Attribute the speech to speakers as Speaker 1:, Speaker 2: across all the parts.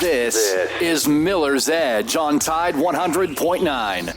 Speaker 1: This is Miller's Edge on Tide 100.9.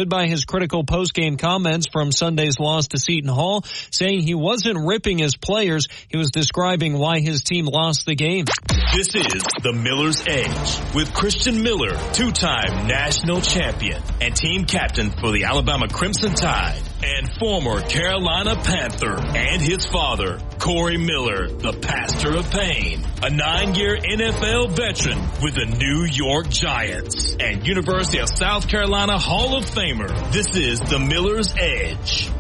Speaker 2: By his critical post-game comments from Sunday's loss to Seton Hall, saying he wasn't ripping his players. He was describing why his team lost the game.
Speaker 3: This is the Miller's Edge with Christian Miller, two-time national champion and team captain for the Alabama Crimson Tide, and former Carolina Panther, and his father, Corey Miller, the pastor of pain, a 9-year NFL veteran with the New York Giants and University of South Carolina Hall of Famer. This is the Miller's Edge.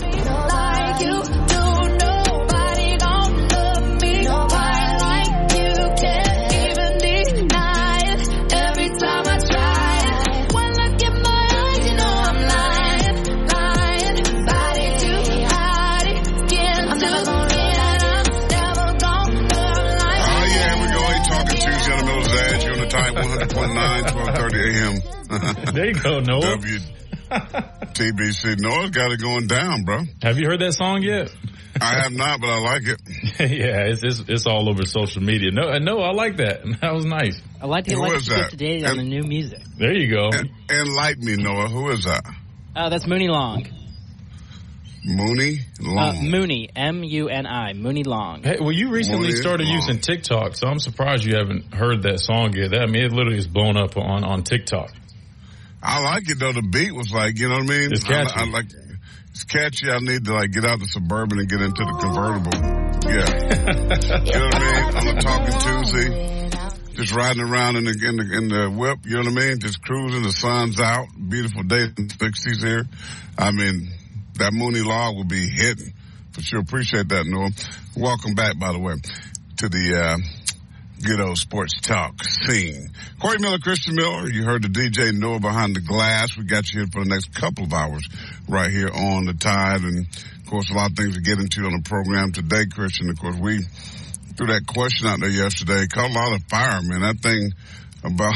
Speaker 4: Like you do, nobody gon' love me quite like you. Can't even deny it every time I try it. When I look in my eyes, you know I'm lying. Body to body, skin to skin. I'm never gon' love like you.
Speaker 5: Oh yeah, here we go. Ain't Talking Tuesday on the Miller's Edge. You're on the Tide 100.9, 12:30 a.m.
Speaker 6: There you go, Noah.
Speaker 5: TBC. Noah's got it going down, bro.
Speaker 6: Have you heard that song yet?
Speaker 5: I have not, but I like it.
Speaker 6: Yeah, it's all over social media. No, I like that. That was nice.
Speaker 7: I like to get up to date on the new music.
Speaker 6: There you go.
Speaker 5: Enlighten me, Noah. Who is that?
Speaker 7: That's Mooney Long.
Speaker 5: Mooney Long.
Speaker 7: Mooney, M-U-N-I, Mooney Long.
Speaker 6: Hey, well, you recently started using TikTok, so I'm surprised you haven't heard that song yet. I mean, it literally is blown up on TikTok.
Speaker 5: I like it, though. The beat was like, you know what I mean?
Speaker 6: It's catchy.
Speaker 5: I like it's catchy. I need to, get out the Suburban and get into the convertible. Yeah. You know what I mean? On a Talking Tuesday. Just riding around in the whip, you know what I mean? Just cruising. The sun's out. Beautiful day in the 60s here. I mean, that Mooney Law will be hitting. For sure. Appreciate that, Noah. Welcome back, by the way, to the good old sports talk scene. Corey Miller, Christian Miller. You heard the DJ Noah behind the glass. We got you here for the next couple of hours right here on the Tide. And, of course, a lot of things to get into on the program today, Christian. Of course, we threw that question out there yesterday. Caught a lot of fire, man. That thing about,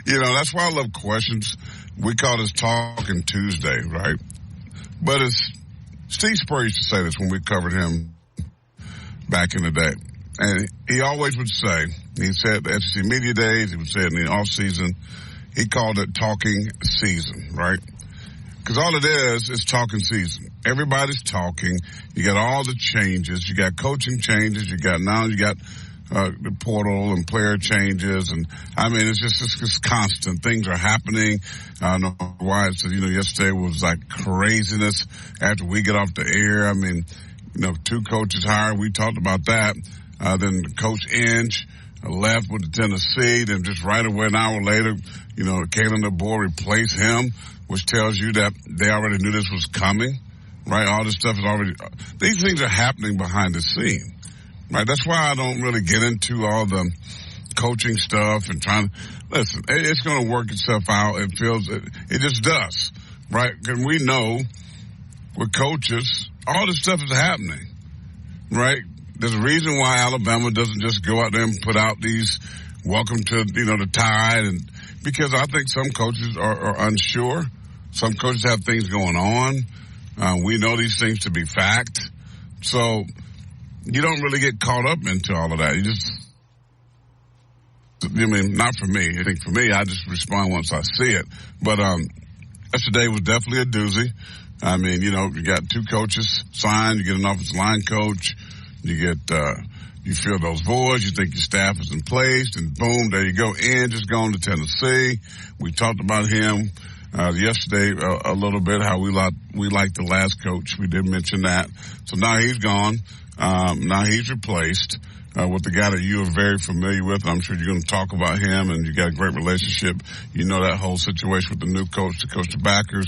Speaker 5: that's why I love questions. We call this Talking Tuesday, right? But it's Steve Spurrier used to say this when we covered him back in the day. And he always would say, he said the SEC Media Days, he would say it in the off season, he called it talking season, right? Because all it is talking season. Everybody's talking. You got all the changes. You got coaching changes. You got the portal and player changes. And I mean, it's just constant. Things are happening. I don't know why it said, yesterday was like craziness after we get off the air. I mean, 2 coaches hired. We talked about that. Then Coach Inge left with the Tennessee. Then just right away, an hour later, Kalen DeBoer replaced him, which tells you that they already knew this was coming, right? All this stuff is already, these things are happening behind the scene, right? That's why I don't really get into all the coaching stuff and listen, it's going to work itself out. It just does, right? Because we know with coaches, all this stuff is happening, right? There's a reason why Alabama doesn't just go out there and put out these welcome to, the Tide. And because I think some coaches are unsure. Some coaches have things going on. We know these things to be fact. So you don't really get caught up into all of that. Not for me. I think for me, I just respond once I see it. But yesterday was definitely a doozy. I mean, you got 2 coaches signed. You get an offensive line coach. You get, you fill those voids. You think your staff is in place, and boom, there you go. Just going to Tennessee. We talked about him yesterday a little bit. How we liked the last coach. We did mention that. So now he's gone. Now he's replaced. with the guy that you are very familiar with. I'm sure you're going to talk about him, and you got a great relationship. You know that whole situation with the new coach, to coach the backers.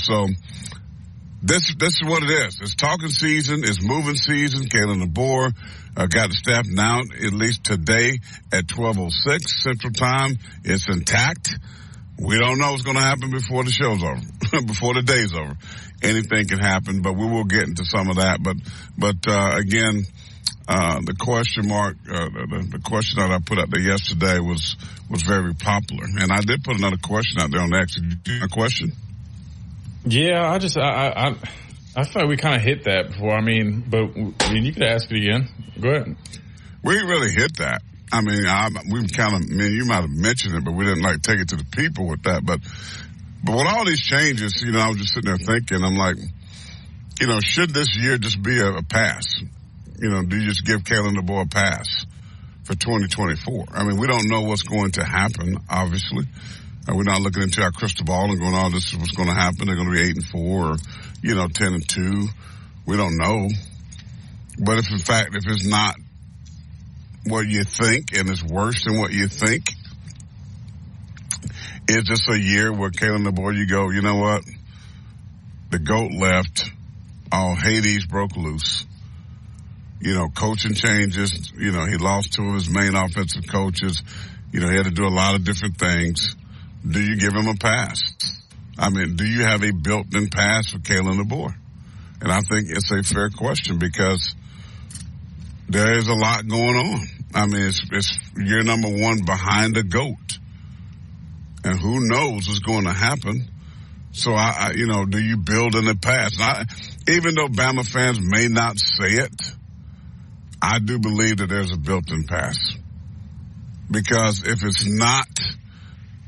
Speaker 5: So this is what it is. It's talking season. It's moving season. Kalen DeBoer got the staff now, at least today at 12:06 Central Time. It's intact. We don't know what's going to happen before the show's over, before the day's over. Anything can happen, but we will get into some of that. But again, the question mark, the question that I put out there yesterday was very popular, and I did put another question out there on X. Did you do a question?
Speaker 6: Yeah, I feel like we kind of hit that before. You could ask it again. Go ahead.
Speaker 5: We didn't really hit that. You might have mentioned it, but we didn't take it to the people with that. But with all these changes, I was just sitting there thinking, I'm like, should this year just be a pass? Do you just give Kalen DeBoer a pass for 2024? We don't know what's going to happen, obviously. We're not looking into our crystal ball and going, this is what's going to happen. They're going to be 8-4 or, 10-2. We don't know. But if it's not what you think and it's worse than what you think, it's just a year where Kalen DeBoer, you go, you know what? The GOAT left. All Hades broke loose. Coaching changes. He lost two of his main offensive coaches. He had to do a lot of different things. Do you give him a pass? Do you have a built-in pass for Kalen DeBoer? And I think it's a fair question because there is a lot going on. It's year number one behind the GOAT. And who knows what's going to happen. So, do you build in the pass? Even though Bama fans may not say it, I do believe that there's a built-in pass. Because if it's not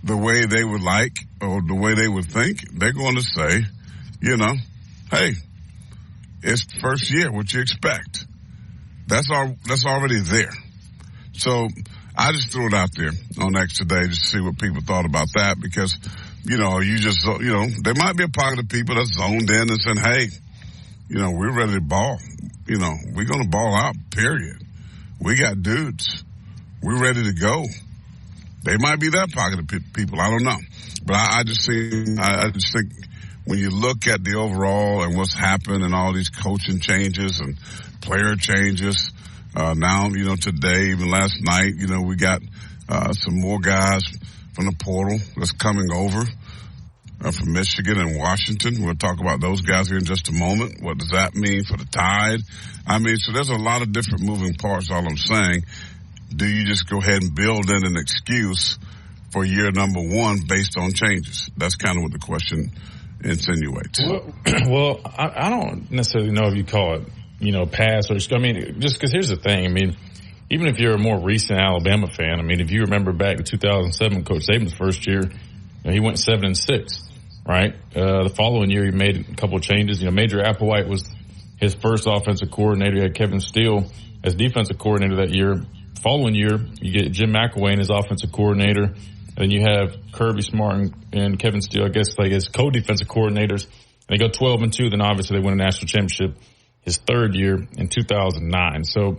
Speaker 5: the way they would like or the way they would think, they're going to say, hey, it's first year, what you expect. That's already there. So I just threw it out there on X today just to see what people thought about that because, there might be a pocket of people that's zoned in and saying, hey, we're ready to ball. We're going to ball out, period. We got dudes. We're ready to go. They might be that pocket of people. I don't know. But I just think when you look at the overall and what's happened and all these coaching changes and player changes, now, today, even last night, we got some more guys from the portal that's coming over from Michigan and Washington. We'll talk about those guys here in just a moment. What does that mean for the Tide? So there's a lot of different moving parts, all I'm saying. Do you just go ahead and build in an excuse for year number one based on changes? That's kind of what the question insinuates.
Speaker 6: Well, I don't necessarily know if you call it, pass or, just because here's the thing. Even if you're a more recent Alabama fan, if you remember back to 2007, Coach Saban's first year, he went 7-6, right? The following year, he made a couple of changes. Major Applewhite was his first offensive coordinator. He had Kevin Steele as defensive coordinator that year. Following year, you get Jim McElwain as offensive coordinator, and then you have Kirby Smart and Kevin Steele, I guess, as co-defensive coordinators. And they go 12-2. Then obviously they win a national championship his third year in 2009. So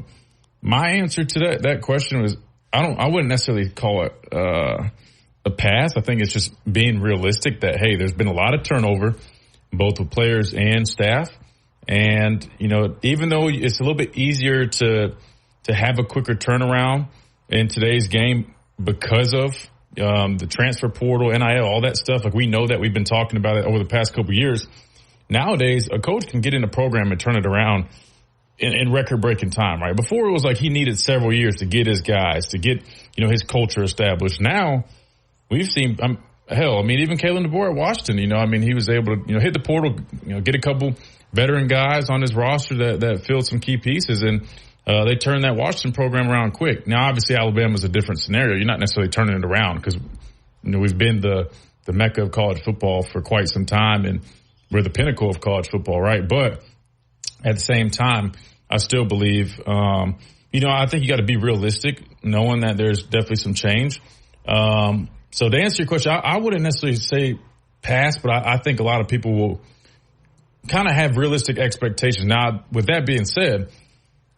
Speaker 6: my answer to that question was I wouldn't necessarily call it a pass. I think it's just being realistic that hey, there's been a lot of turnover, both with players and staff, and even though it's a little bit easier to have a quicker turnaround in today's game because of the transfer portal, NIL, all that stuff. We know that we've been talking about it over the past couple of years. Nowadays, a coach can get in a program and turn it around in record-breaking time, right? Before it was he needed several years to get his guys, to get, his culture established. Now, we've seen, even Kalen DeBoer at Washington, he was able to, hit the portal, get a couple veteran guys on his roster that filled some key pieces, and they turned that Washington program around quick. Now, obviously, Alabama's a different scenario. You're not necessarily turning it around because, we've been the mecca of college football for quite some time, and we're the pinnacle of college football, right? But at the same time, I still believe, I think you got to be realistic, knowing that there's definitely some change. So to answer your question, I wouldn't necessarily say pass, but I think a lot of people will kind of have realistic expectations. Now, with that being said,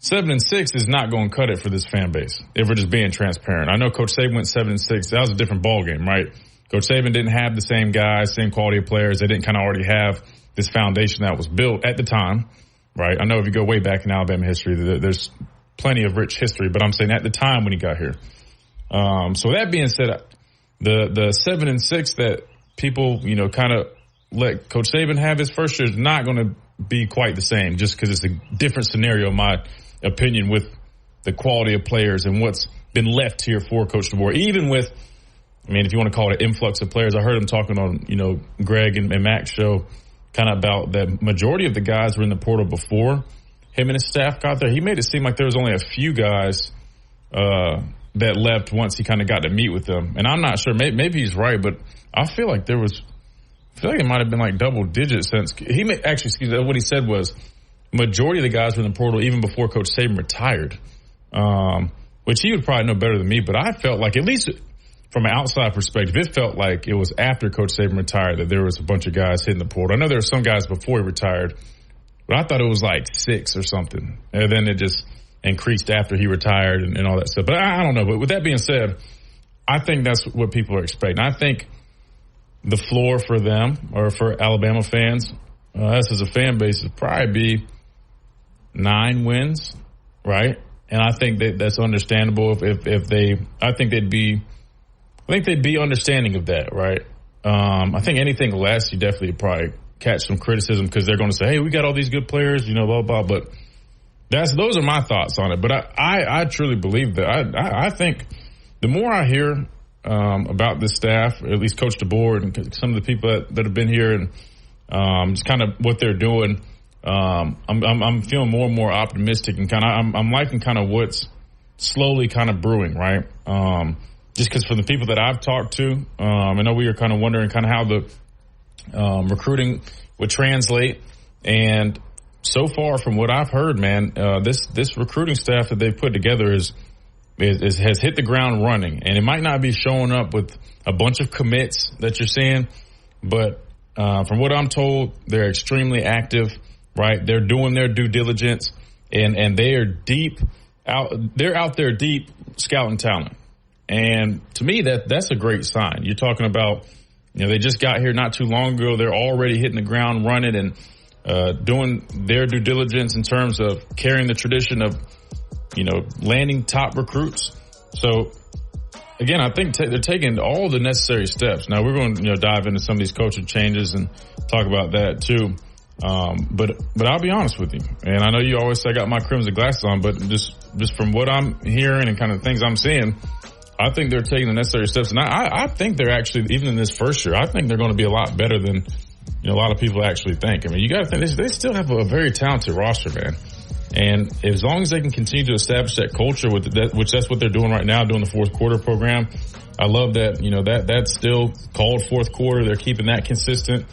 Speaker 6: 7-6 is not going to cut it for this fan base if we're just being transparent. I know Coach Saban went 7-6. That was a different ballgame, right? Coach Saban didn't have the same guys, same quality of players. They didn't kind of already have this foundation that was built at the time, right? I know if you go way back in Alabama history, there's plenty of rich history, but I'm saying at the time when he got here. So that being said, the 7-6 that people, kind of let Coach Saban have his first year is not going to be quite the same just because it's a different scenario, in my opinion, with the quality of players and what's been left here for Coach DeBoer. Even with, if you want to call it an influx of players, I heard him talking on, Greg and Mac's show kind of about the majority of the guys were in the portal before him and his staff got there. He made it seem like there was only a few guys that left once he kind of got to meet with them. And I'm not sure. Maybe he's right, but I feel like it might have been like double digits since what he said was majority of the guys were in the portal even before Coach Saban retired, which he would probably know better than me. But I felt like, at least from an outside perspective, it felt like it was after Coach Saban retired that there was a bunch of guys hitting the portal. I know there were some guys before he retired, but I thought it was like 6 or something. And then it just increased after he retired and all that stuff. But I don't know. But with that being said, I think that's what people are expecting. I think the floor for them, or for Alabama fans, us as a fan base, would probably be 9 wins, right? And I think that's understandable I think they'd be understanding of that, right? I think anything less, you definitely probably catch some criticism because they're going to say, hey, we got all these good players, blah, blah. But those are my thoughts on it. But I truly believe that. I think the more I hear about this staff, or at least Coach DeBoer and some of the people that have been here and just kind of what they're doing, I'm feeling more and more optimistic and I'm liking kind of what's slowly kind of brewing, right? Just because for the people that I've talked to, I know we were kind of wondering kind of how the recruiting would translate. And so far from what I've heard, man, this recruiting staff that they've put together has hit the ground running. And it might not be showing up with a bunch of commits that you're seeing, but from what I'm told, they're extremely active, right? They're doing their due diligence, and they are they're out there deep scouting talent. And to me, that's a great sign. You're talking about, they just got here not too long ago. They're already hitting the ground running and doing their due diligence in terms of carrying the tradition of, landing top recruits. So, again, I think they're taking all the necessary steps. Now, we're going to dive into some of these coaching changes and talk about that too. But I'll be honest with you, and I know you always say I got my crimson glasses on, but just from what I'm hearing and kind of things I'm seeing, I think they're taking the necessary steps. And I think they're actually, even in this first year, I think they're going to be a lot better than a lot of people actually think. You got to think they still have a very talented roster, man. And as long as they can continue to establish that culture which that's what they're doing right now, doing the fourth quarter program. I love that, that's still called fourth quarter. They're keeping that consistent.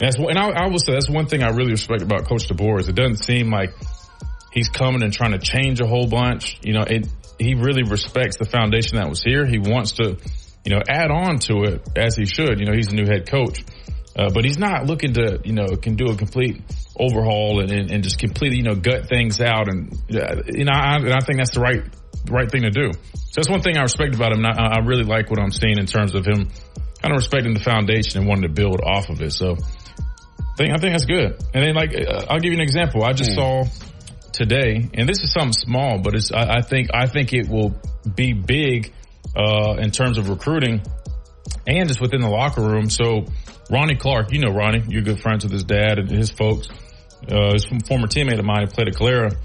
Speaker 6: And I will say that's one thing I really respect about Coach DeBoer is it doesn't seem like he's coming and trying to change a whole bunch. He really respects the foundation that was here. He wants to, add on to it as he should. He's a new head coach. But he's not looking to, can do a complete overhaul and just completely, gut things out. And, I think that's the right thing to do. So that's one thing I respect about him. I really like what I'm seeing in terms of him kind of respecting the foundation and wanting to build off of it. So I think that's good. And then I'll give you an example. I just saw today, and this is something small, but I think it will be big, in terms of recruiting and just within the locker room. So Ronnie Clark, Ronnie, you're good friends with his dad and his folks. He's a former teammate of mine who played at Calera.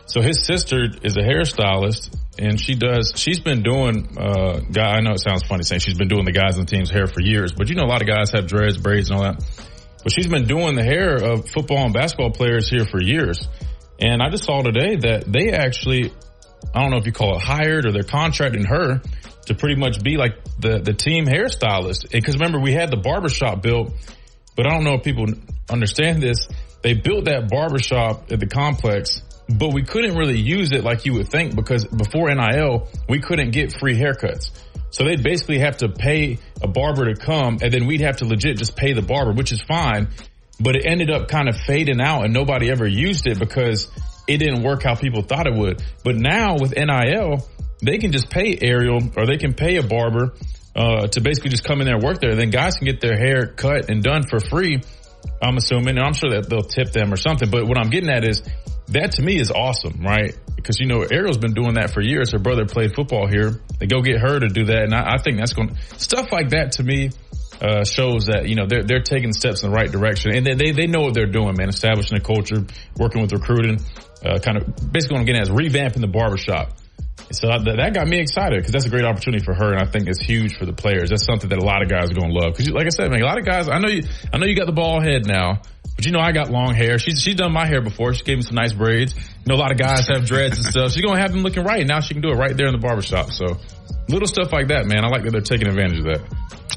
Speaker 6: So his sister is a hairstylist, and she's been doing, I know it sounds funny saying she's been doing the guys on the team's hair for years, but a lot of guys have dreads, braids, and all that. But she's been doing the hair of football and basketball players here for years. And I just saw today that they actually, I don't know if you call it hired or they're contracting her to pretty much be like the team hairstylist. Because remember, we had the barbershop built, but I don't know if people understand this. They built that barbershop at the complex, but we couldn't really use it like you would think because before NIL, we couldn't get free haircuts. So they'd basically have to pay a barber to come, and then we'd have to legit just pay the barber, which is fine. But it ended up kind of fading out, and nobody ever used it because it didn't work how people thought it would. But now with NIL, they can just pay Ariel or they can pay a barber to basically just come in there and work there. And then guys can get their hair cut and done for free, I'm assuming. And I'm sure that they'll tip them or something. But what I'm getting at is that to me is awesome, right? Because, you know, Ariel's been doing that for years. Her brother played football here. They go get her to do that. And I think that's going to, stuff like that to me shows that, you know, they're taking steps in the right direction. And they know what they're doing, man, establishing a culture, working with recruiting, kind of basically what I'm getting at is revamping the barbershop. So that got me excited because that's a great opportunity for her, and I think it's huge for the players. That's something that a lot of guys are going to love. Because, like I said, man, a lot of guys. I know you got the bald head now, but you know I got long hair. She's done my hair before. She gave me some nice braids. You know, a lot of guys have dreads and stuff. She's going to have them looking right. Now she can do it right there in the barbershop. So little stuff like that, man. I like that they're taking advantage of that.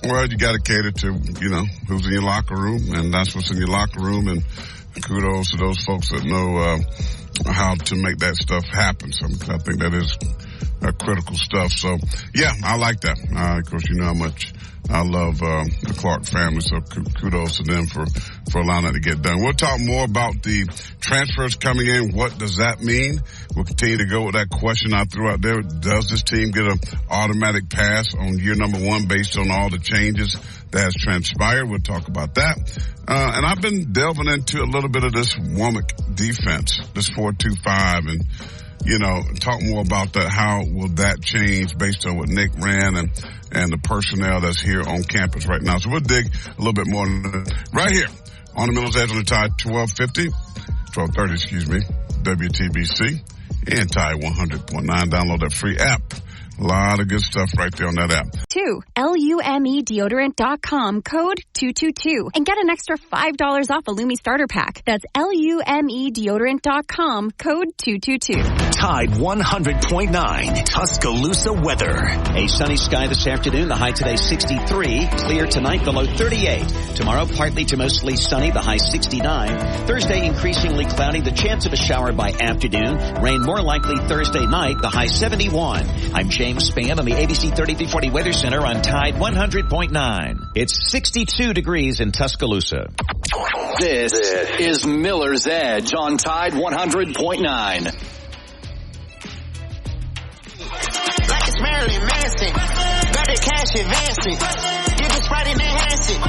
Speaker 5: Well, you got to cater to, you know, who's in your locker room, and that's what's in your locker room. And kudos to those folks that know how to make that stuff happen. So I think that is critical stuff. So, yeah, I like that. Of course, you know how much I love the Clark family, so kudos to them for allowing that to get done. We'll talk more about the transfers coming in. What does that mean? We'll continue to go with that question I threw out there. Does this team get an automatic pass on year number one based on all the changes that has transpired? We'll talk about that. And I've been delving into a little bit of this Womack defense, this 4-2-5, and you know, talk more about that. How will that change based on what Nick ran and the personnel that's here on campus right now? So we'll dig a little bit more right here on the Miller's Edge on the Tide 1230, WTBC and Tide 100.9. Download that free app. A lot of good stuff right there on that app.
Speaker 8: LUMEdeodorant.com, code 222, and get an extra $5 off a Lumi starter pack. That's LUMEdeodorant.com, code 222.
Speaker 1: Tide 100.9 Tuscaloosa weather.
Speaker 9: A sunny sky this afternoon. The high today 63. Clear tonight, the low 38. Tomorrow, partly to mostly sunny, the high 69. Thursday, increasingly cloudy. The chance of a shower by afternoon. Rain more likely Thursday night, the high 71. I'm James Spann on the ABC 3340 Weather Center on Tide 100.9. It's 62 degrees in Tuscaloosa.
Speaker 1: This is Miller's Edge on Tide 100.9.
Speaker 10: Like it's Marilyn Manson. Got the cash advancing. Get the Sprite and enhance it.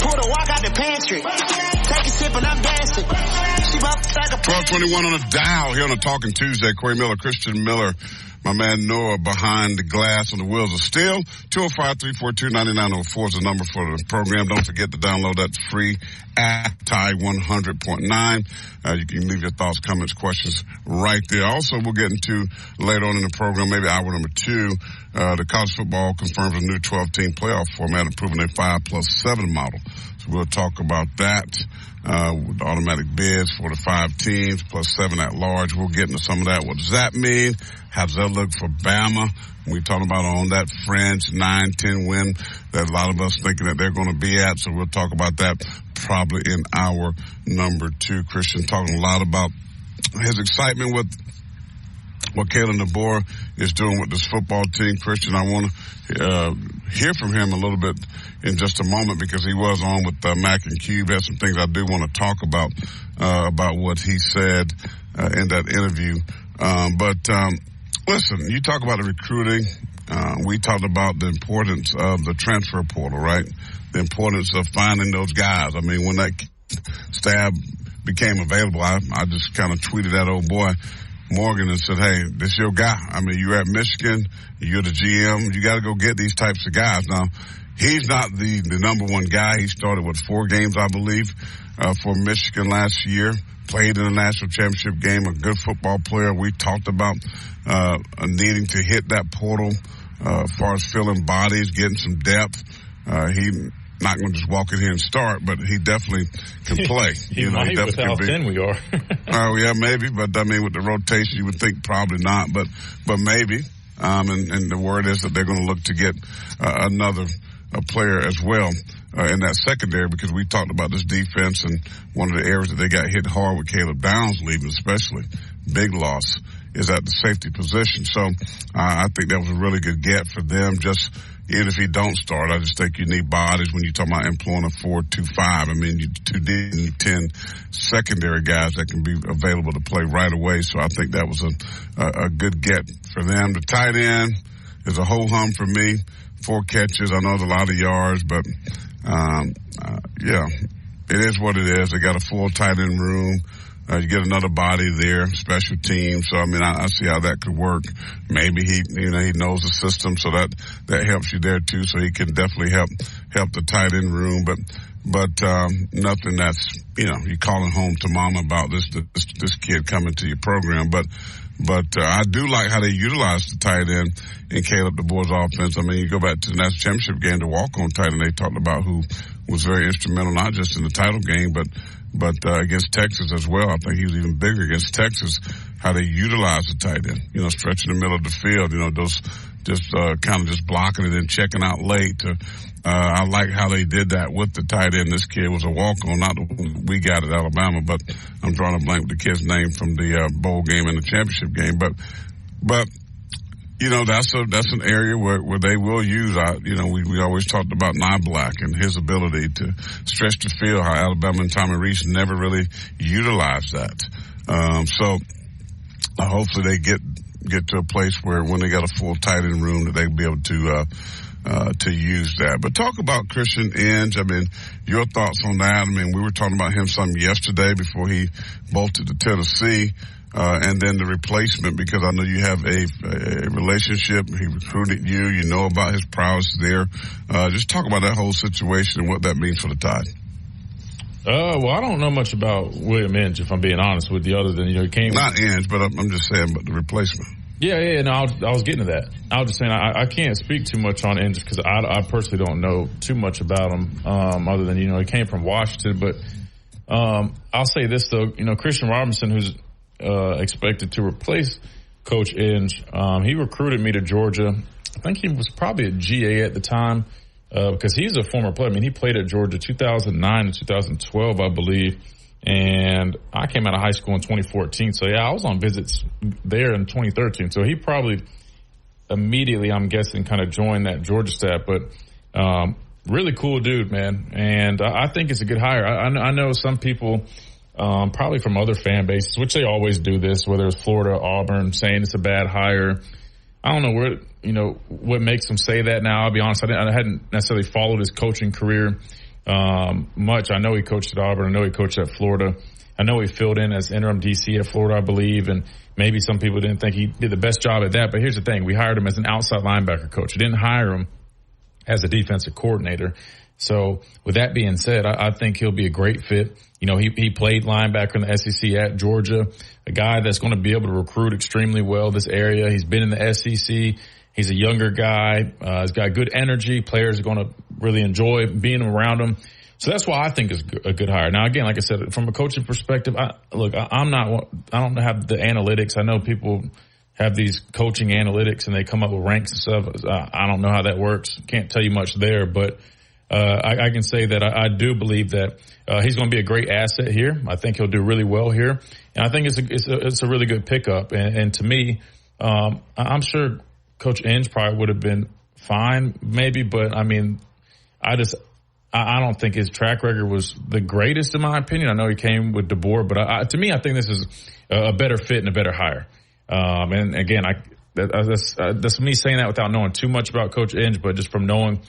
Speaker 10: Pull the walk out the pantry. Take a sip and I'm dancing. She like a
Speaker 5: 1221 on the dial here on a Talking Tuesday. Corey Miller, Christian Miller. My man Noah behind the glass on the wheels of steel. 205-342-9904 is the number for the program. Don't forget to download that free app, Tide 100.9. You can leave your thoughts, comments, questions right there. Also, we'll get into later on in the program, maybe hour number 2, the college football confirms a new 12-team playoff format, improving a 5+7 model. So we'll talk about that. With automatic bids for the 5 teams plus 7 at large. We'll get into some of that. What does that mean? How does that look for Bama? We talking about on that fringe 9-10 win that a lot of us thinking that they're going to be at. So we'll talk about that probably in hour number 2. Christian talking a lot about his excitement with what Kalen DeBoer is doing with this football team. Christian, I want to hear from him a little bit in just a moment because he was on with Mac and Cube. Has some things I do want to talk about what he said in that interview. But listen, you talk about the recruiting. We talked about the importance of the transfer portal, right? The importance of finding those guys. I mean, when that stab became available, I just kind of tweeted that old boy Morgan and said, hey, this your guy. I mean, you're at Michigan, you're the GM, you got to go get these types of guys. Now, he's not the number one guy. He started with 4 games, I believe, for Michigan last year, played in the national championship game, a good football player. We talked about needing to hit that portal as far as filling bodies, getting some depth. He not going to just walk in here and start, but he definitely can play.
Speaker 6: He definitely with how thin we are.
Speaker 5: Oh, yeah, maybe. But, I mean, with the rotation, you would think probably not, but maybe. And the word is that they're going to look to get another player as well in that secondary because we talked about this defense and one of the areas that they got hit hard with Caleb Downs leaving especially, big loss, is at the safety position. So I think that was a really good get for them just, even if he don't start, I just think you need bodies when you talk about employing a 4-2-5. I mean, you need 10 secondary guys that can be available to play right away. So I think that was a good get for them. The tight end is a ho-hum for me. 4 catches. I know it's a lot of yards, but yeah, it is what it is. They got a full tight end room. You get another body there, special teams. So, I mean, I see how that could work. Maybe he knows the system, so that helps you there too. So he can definitely help the tight end room. But nothing that's, you calling home to mama about this kid coming to your program. But I do like how they utilize the tight end in Caleb DeBoer's offense. I mean, you go back to the national championship game, the walk-on tight end, they talked about who was very instrumental, not just in the title game, but against Texas as well. I think he was even bigger against Texas, how they utilize the tight end, stretching the middle of the field, those just kind of just blocking it and checking out late. I like how they did that with the tight end. This kid was a walk-on, not the one we got at Alabama, but I'm drawing a blank with the kid's name from the bowl game and the championship game. But that's an area where they will use. We always talked about Black and his ability to stretch the field. How Alabama and Tommy Rees never really utilized that. So hopefully they get to a place where when they got a full tight end room that they'll be able to use that. But talk about Christian Inge. I mean, your thoughts on that? I mean, we were talking about him some yesterday before he bolted to Tennessee. And then the replacement, because I know you have a relationship. He recruited you. You know about his prowess there. Just talk about that whole situation and what that means for the Tide.
Speaker 6: Well, I don't know much about William Inge, if I'm being honest with you, other than, he came.
Speaker 5: Not Inge, but I'm just saying about the replacement.
Speaker 6: Yeah, no, I was getting to that. I was just saying I can't speak too much on Inge because I personally don't know too much about him, other than, he came from Washington. But I'll say this, though. Christian Robinson, who's expected to replace Coach Inge. He recruited me to Georgia. I think he was probably a GA at the time because he's a former player. I mean, he played at Georgia 2009 to 2012, I believe, and I came out of high school in 2014. So, yeah, I was on visits there in 2013. So he probably immediately, I'm guessing, kind of joined that Georgia staff. But really cool dude, man, and I think it's a good hire. I know some people – probably from other fan bases, which they always do this, whether it's Florida, Auburn, saying it's a bad hire. I don't know what makes them say that now. I'll be honest, I hadn't necessarily followed his coaching career much. I know he coached at Auburn. I know he coached at Florida. I know he filled in as interim DC at Florida, I believe, and maybe some people didn't think he did the best job at that. But here's the thing. We hired him as an outside linebacker coach. We didn't hire him as a defensive coordinator. So with that being said, I think he'll be a great fit. He played linebacker in the SEC at Georgia, a guy that's going to be able to recruit extremely well this area. He's been in the SEC. He's a younger guy. He's got good energy. Players are going to really enjoy being around him. So that's why I think it's a good hire. Now, again, like I said, from a coaching perspective, I don't have the analytics. I know people have these coaching analytics and they come up with ranks and stuff. I don't know how that works. Can't tell you much there, but I can say that I do believe that he's going to be a great asset here. I think he'll do really well here, and I think it's a really good pickup. And to me, I'm sure Coach Inge probably would have been fine, maybe, but I mean, I don't think his track record was the greatest in my opinion. I know he came with DeBoer, but to me, I think this is a better fit and a better hire. And again, that's me saying that without knowing too much about Coach Inge, but just from knowing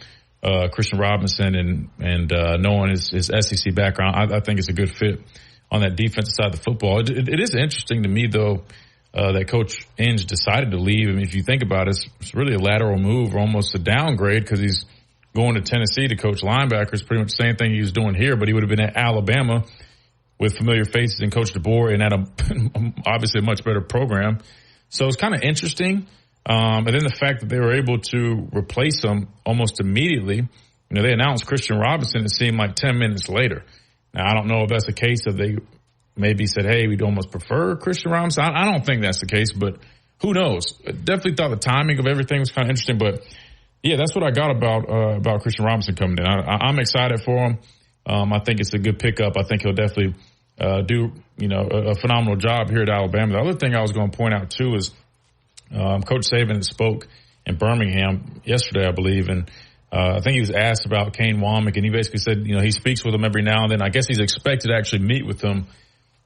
Speaker 6: Christian Robinson and knowing his SEC background, I think it's a good fit on that defensive side of the football. It is interesting to me, though, that Coach Inge decided to leave. I mean, if you think about it, it's really a lateral move or almost a downgrade because he's going to Tennessee to coach linebackers, pretty much the same thing he was doing here, but he would have been at Alabama with familiar faces and Coach DeBoer and at obviously a much better program. So it's kind of interesting. And then the fact that they were able to replace him almost immediately. They announced Christian Robinson, it seemed like 10 minutes later. Now, I don't know if that's the case, if they maybe said, hey, we'd almost prefer Christian Robinson. I don't think that's the case, but who knows? Definitely thought the timing of everything was kind of interesting. But, yeah, that's what I got about Christian Robinson coming in. I'm excited for him. I think it's a good pickup. I think he'll definitely do, a phenomenal job here at Alabama. The other thing I was going to point out, too, is Coach Saban spoke in Birmingham yesterday, I believe, and I think he was asked about Kane Womack, and he basically said, he speaks with him every now and then. I guess he's expected to actually meet with him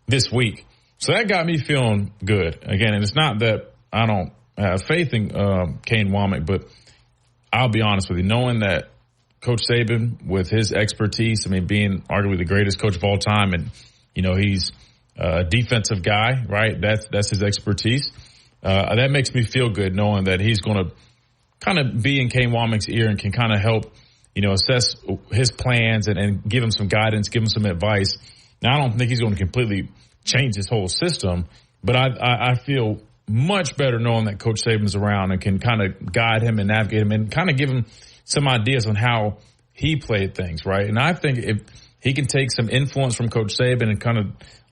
Speaker 6: this week. So that got me feeling good. Again, and it's not that I don't have faith in Kane Womack, but I'll be honest with you, knowing that Coach Saban, with his expertise, being arguably the greatest coach of all time, and, he's a defensive guy, right? That's his expertise. That makes me feel good knowing that he's going to kind of be in Kane Womack's ear and can kind of help, assess his plans and give him some guidance, give him some advice. Now, I don't think he's going to completely change his whole system, but I feel much better knowing that Coach Saban's around and can kind of guide him and navigate him and kind of give him some ideas on how he played things, right? And I think if he can take some influence from Coach Saban and kind of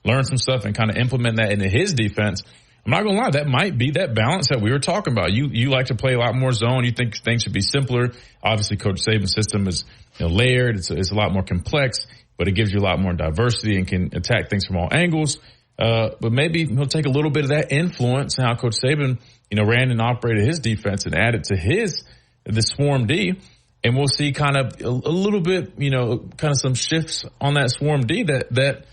Speaker 6: learn some stuff and kind of implement that into his defense, I'm not going to lie, that might be that balance that we were talking about. You like to play a lot more zone. You think things should be simpler. Obviously, Coach Saban's system is layered. It's a lot more complex, but it gives you a lot more diversity and can attack things from all angles. But maybe he'll take a little bit of that influence and how Coach Saban, ran and operated his defense and added to the swarm D. And we'll see kind of a little bit, kind of some shifts on that swarm D that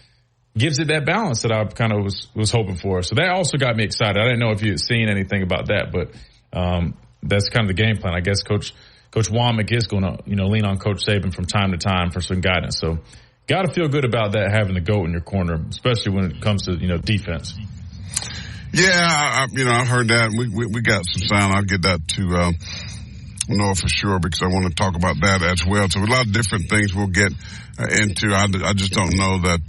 Speaker 6: gives it that balance that I kind of was hoping for. So that also got me excited. I didn't know if you had seen anything about that, but that's kind of the game plan. I guess Coach Womack is going to, lean on Coach Saban from time to time for some guidance. So got to feel good about that, having the GOAT in your corner, especially when it comes to, defense.
Speaker 5: Yeah, I heard that. We got some sound. I'll get that to Noah for sure because I want to talk about that as well. So a lot of different things we'll get into. I just don't know that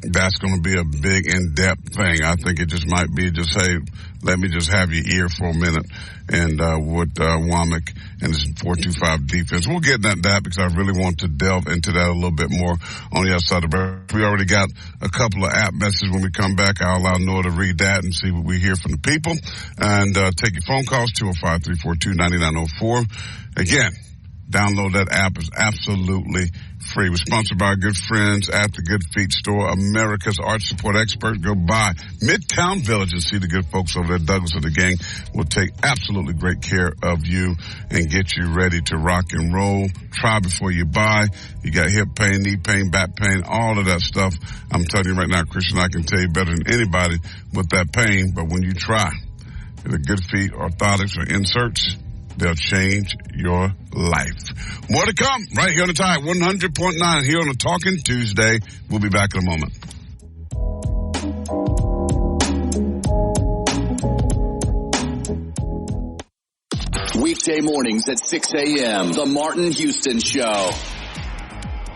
Speaker 5: that's going to be a big in-depth thing. I think it just might be just, hey, let me just have your ear for a minute. And with Womack and his 4-2-5 defense, we'll get into that because I really want to delve into that a little bit more on the other side of it. We already got a couple of app messages. When we come back, I'll allow Noah to read that and see what we hear from the people. And take your phone calls, 205-342-9904. Again, download that app. It's absolutely free. We're sponsored by our good friends at the Good Feet Store, America's arch support expert. Go by Midtown Village and see the good folks over there. Douglas and the gang will take absolutely great care of you and get you ready to rock and roll. Try before you buy. You got hip pain, knee pain, back pain, all of that stuff. I'm telling you right now, Christian, I can tell you better than anybody with that pain. But when you try the Good Feet orthotics or inserts, they'll change your life. More to come right here on the Tide 100.9 here on a Talking Tuesday. We'll be back in a moment.
Speaker 1: Weekday mornings at 6 a.m. The Martin Houston Show.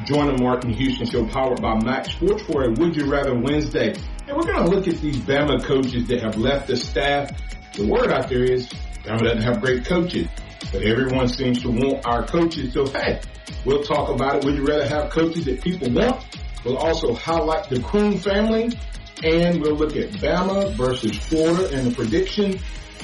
Speaker 11: Join the Martin Houston Show powered by Max Sports for a Would You Rather Wednesday. And we're going to look at these Bama coaches that have left the staff. The word out there is Bama doesn't have great coaches, but everyone seems to want our coaches. So, hey, we'll talk about it. Would you rather have coaches that people want? We'll also highlight the Kroon family, and we'll look at Bama versus Florida and the prediction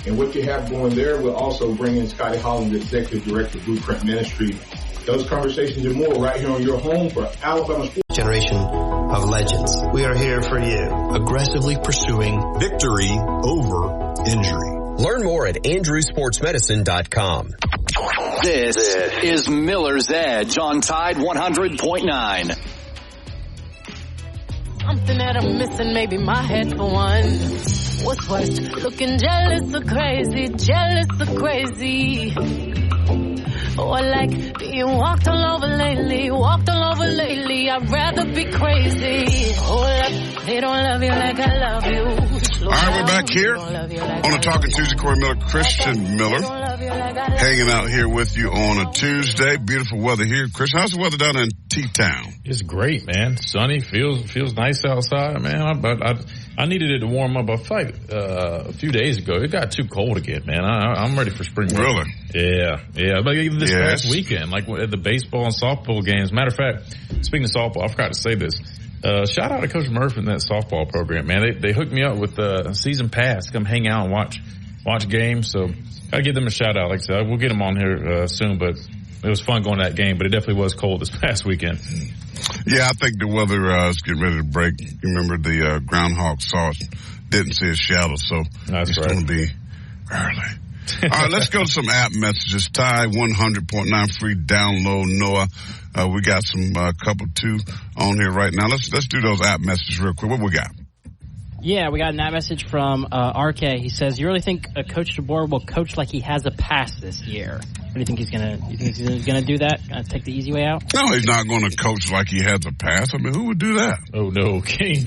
Speaker 11: and what you have going there. We'll also bring in Scotty Hollins, Executive Director of Blueprint Ministry. Those conversations and more right here on your home for Alabama Sports.
Speaker 12: Generation of legends. We are here for you.
Speaker 13: Aggressively pursuing victory over injury.
Speaker 14: Learn more at andrewsportsmedicine.com.
Speaker 1: This is Miller's Edge on Tide 100.9.
Speaker 4: Something that I'm missing, maybe my head for one. What's worse, looking jealous or crazy. Oh, I like being walked all over lately. I'd rather be crazy. Hold up, they don't love you like I love you.
Speaker 5: All right, we're back here on a Talking Tuesday. Corey Miller, Christian Miller, hanging out here with you on a Tuesday. Beautiful weather here. Christian, how's the weather down in T-Town?
Speaker 6: It's great, man. Sunny, feels nice outside, man. I needed it to warm up. I felt like a few days ago it got too cold again, man. I'm ready for spring break.
Speaker 5: Really?
Speaker 6: Yeah. Like even this past weekend, like at the baseball and softball games. Matter of fact, speaking of softball, I forgot to say this. Shout out to Coach Murphy in that softball program, man. They hooked me up with a season pass to come hang out and watch games. So I give them a shout out. Like I said, we'll get them on here soon, but it was fun going to that game. But it definitely was cold this past weekend.
Speaker 5: Yeah, I think the weather is getting ready to break. You remember the groundhog saw it, didn't see a shadow, so it's going to be early. All right, let's go to some app messages. Ty 100.9 free download. Noah, we got some couple two on here right now. Let's do those app messages real quick. What we got?
Speaker 7: Yeah, we got that message from RK. He says, "You really think Coach DeBoer will coach like he has a pass this year? What do you think he's gonna? You think he's gonna do that? Take the easy way out?
Speaker 5: No, he's not going to coach like he has a pass. I mean, who would do that?
Speaker 6: Oh no,
Speaker 5: he's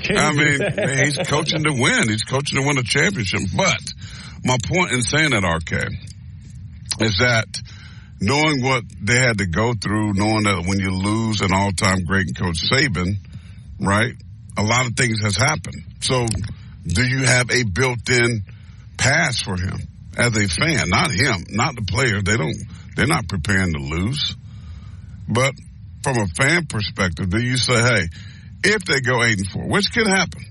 Speaker 5: coaching to win. He's coaching to win a championship. But my point in saying that, RK, is that knowing what they had to go through, knowing that when you lose an all-time great Coach Saban, right? A lot of things has happened. So do you have a built-in pass for him as a fan? Not him, not the players. They're not preparing to lose. But from a fan perspective, do you say, hey, if they go 8-4, which could happen.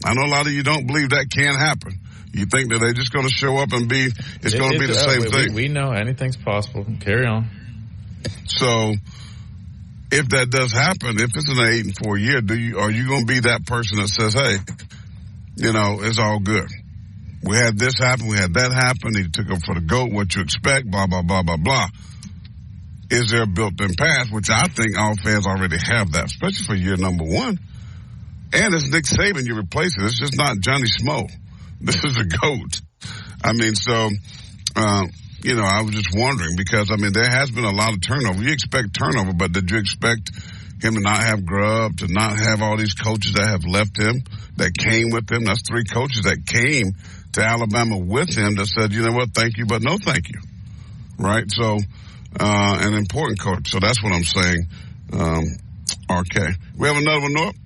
Speaker 5: I know a lot of you don't believe that can happen. You think that they're just going to show up and it's going to be the same thing.
Speaker 6: We know anything's possible. Carry on.
Speaker 5: So if that does happen, if it's an 8-4 year, are you going to be that person that says, hey, it's all good. We had this happen. We had that happen. He took up for the GOAT. What you expect, blah, blah, blah, blah, blah. Is there a built-in pass, which I think all fans already have that, especially for year number one. And it's Nick Saban you're replacing. It's just not Johnny Smo. This is a GOAT. I mean, so, I was just wondering because, there has been a lot of turnover. You expect turnover, but did you expect him to not have Grubb, to not have all these coaches that have left him, that came with him? That's 3 coaches that came to Alabama with him that said, you know what, thank you, but no thank you. Right? So, an important coach. So that's what I'm saying, RK. We have another one, North?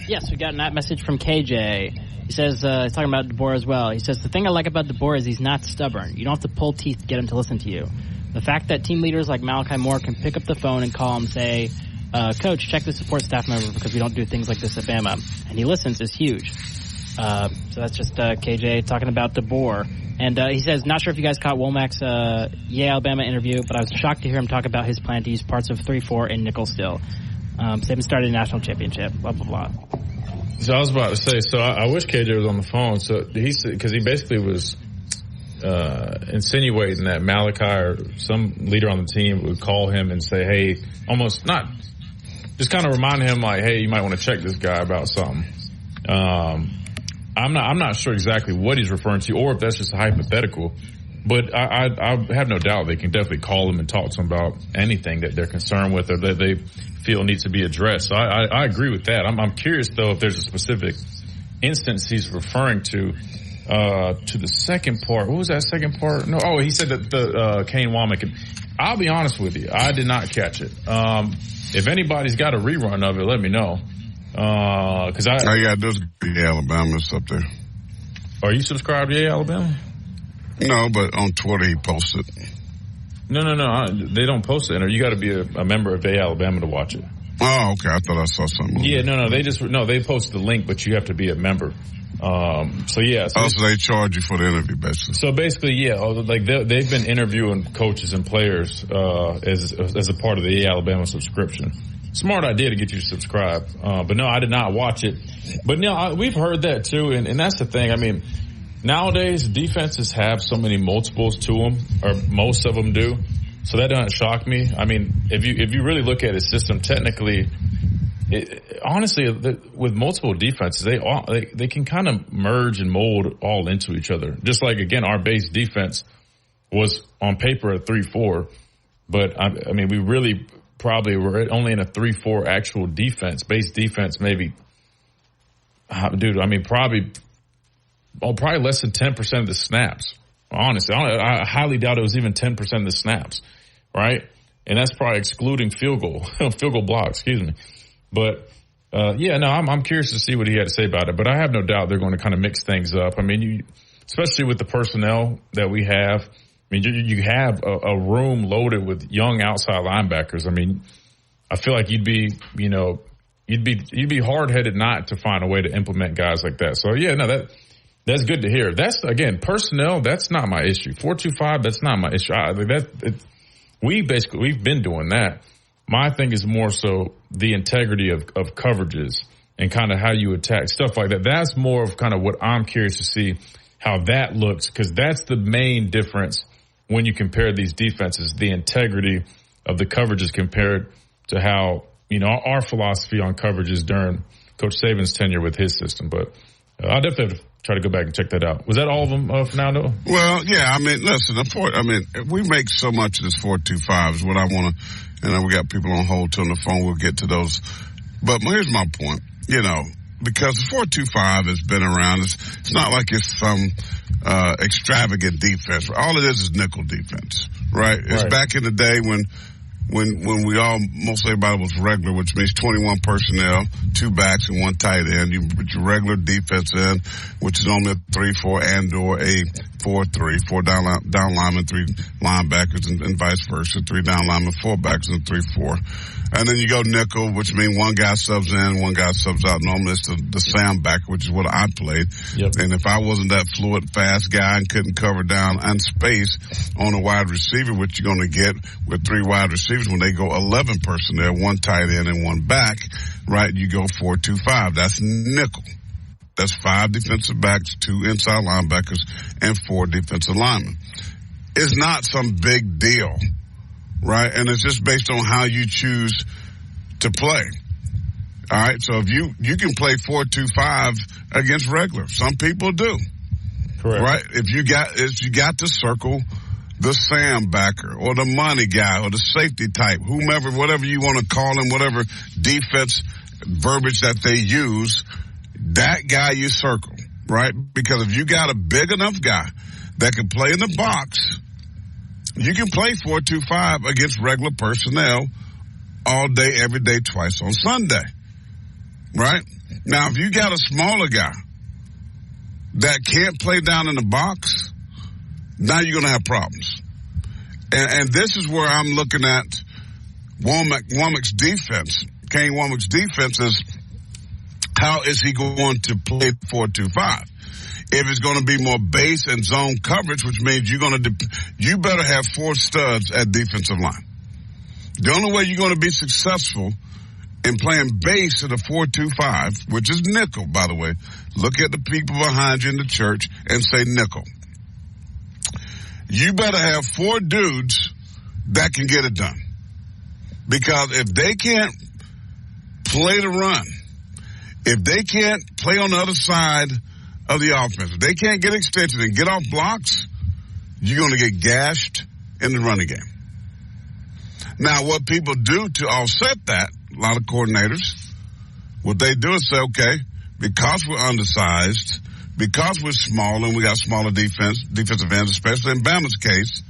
Speaker 7: Yes, we got that message from KJ. He says, he's talking about DeBoer as well. He says, the thing I like about DeBoer is he's not stubborn. You don't have to pull teeth to get him to listen to you. The fact that team leaders like Malachi Moore can pick up the phone and call him, say, Coach, check the support staff member because we don't do things like this at Bama. And he listens is huge. So that's just KJ talking about DeBoer. And he says, not sure if you guys caught Womack's Alabama interview, but I was shocked to hear him talk about his plan to use parts of 3-4 and nickel still. Saban started a national championship, blah, blah, blah.
Speaker 6: So I was about to say, I wish KJ was on the phone. So because he basically was insinuating that Malachi or some leader on the team would call him and say, hey, almost not, just kind of remind him like, hey, you might want to check this guy about something. I'm not sure exactly what he's referring to or if that's just a hypothetical, but I have no doubt they can definitely call him and talk to him about anything that they're concerned with or that they feel needs to be addressed. So I agree with that. I'm curious though if there's a specific instance he's referring to the second part. What was that second part? No, he said that the Kane Womack. I'll be honest with you, I did not catch it. If anybody's got a rerun of it, let me know. Cause
Speaker 5: all you gotta do is Alabama's up there.
Speaker 6: Are you subscribed to Alabama?
Speaker 5: No, but on Twitter he posted.
Speaker 6: No. They don't post it. You got to be a member of Alabama to watch it.
Speaker 5: Oh, okay. I thought I saw something.
Speaker 6: Yeah, no. They post the link, but you have to be a member. So they charge you for the interview, basically. So basically, like they've been interviewing coaches and players as a part of the Alabama subscription. Smart idea to get you to subscribe. But no, I did not watch it. But no, we've heard that too, and that's the thing. Nowadays, defenses have so many multiples to them, or most of them do. So that doesn't shock me. If you really look at a system, technically, honestly, with multiple defenses, they can kind of merge and mold all into each other. Just like, again, our base defense was on paper a 3-4, but we really probably were only in a 3-4 actual defense, base defense. Maybe, probably less than 10% of the snaps. Honestly, I highly doubt it was even 10% of the snaps, right? And that's probably excluding field goal block, excuse me. But, I'm curious to see what he had to say about it. But I have no doubt they're going to kind of mix things up. Especially with the personnel that we have. You have a room loaded with young outside linebackers. I feel like you'd be hard-headed not to find a way to implement guys like that. So, that's good to hear. That's, again, personnel, that's not my issue. 4-2-5, that's not my issue. We've been doing that. My thing is more so the integrity of coverages and kind of how you attack, stuff like that. That's more of kind of what I'm curious to see how that looks, because that's the main difference when you compare these defenses, the integrity of the coverages compared to how, our philosophy on coverages during Coach Saban's tenure with his system. But I'll definitely have to try to go back and check that out. Was that all of them for now, Noah?
Speaker 5: Well, yeah, listen, we make so much of this 4-2-5 is what I want to, we got people on hold on the phone. We'll get to those. But here's my point, because the 4-2-5 has been around. It's not like it's some extravagant defense. All it is nickel defense, right? It's back in the day when most everybody was regular, which means 21 personnel, 2 backs and 1 tight end. You put your regular defense in, which is only a 3-4 and or a 4-3, 4 down linemen, 3 linebackers, and vice versa, 3 down linemen, 4 backs, and 3-4. And then you go nickel, which means 1 guy subs in, 1 guy subs out. Normally it's the Sam backer, which is what I played. Yep. And if I wasn't that fluid, fast guy and couldn't cover down and space on a wide receiver, which you're going to get with 3 wide receivers when they go 11 personnel, 1 tight end and 1 back, right? You go 4-2-5. That's nickel. That's 5 defensive backs, 2 inside linebackers, and 4 defensive linemen. It's not some big deal, right? And it's just based on how you choose to play. All right, so if you can play 4-2-5 against regular. Some people do. Correct. Right? If you got to circle the Sam backer or the money guy or the safety type, whomever, whatever you want to call him, whatever defense verbiage that they use, that guy you circle, right? Because if you got a big enough guy that can play in the box, you can play 4-2-5 against regular personnel all day, every day, twice on Sunday, right? Now, if you got a smaller guy that can't play down in the box, now you're going to have problems. And this is where I'm looking at Womack's defense. Kane Womack's defense is, how is he going to play 4-2-5? If it's going to be more base and zone coverage, which means you better have 4 studs at defensive line. The only way you're going to be successful in playing base in a 4-2-5, which is nickel, by the way. Look at the people behind you in the church and say nickel. You better have 4 dudes that can get it done. Because if they can't play the run, if they can't play on the other side of the offense, if they can't get extension and get off blocks, you're going to get gashed in the running game. Now, what people do to offset that, a lot of coordinators, what they do is say, okay, because we're undersized, because we're small and we got smaller defensive ends, especially in Bama's case,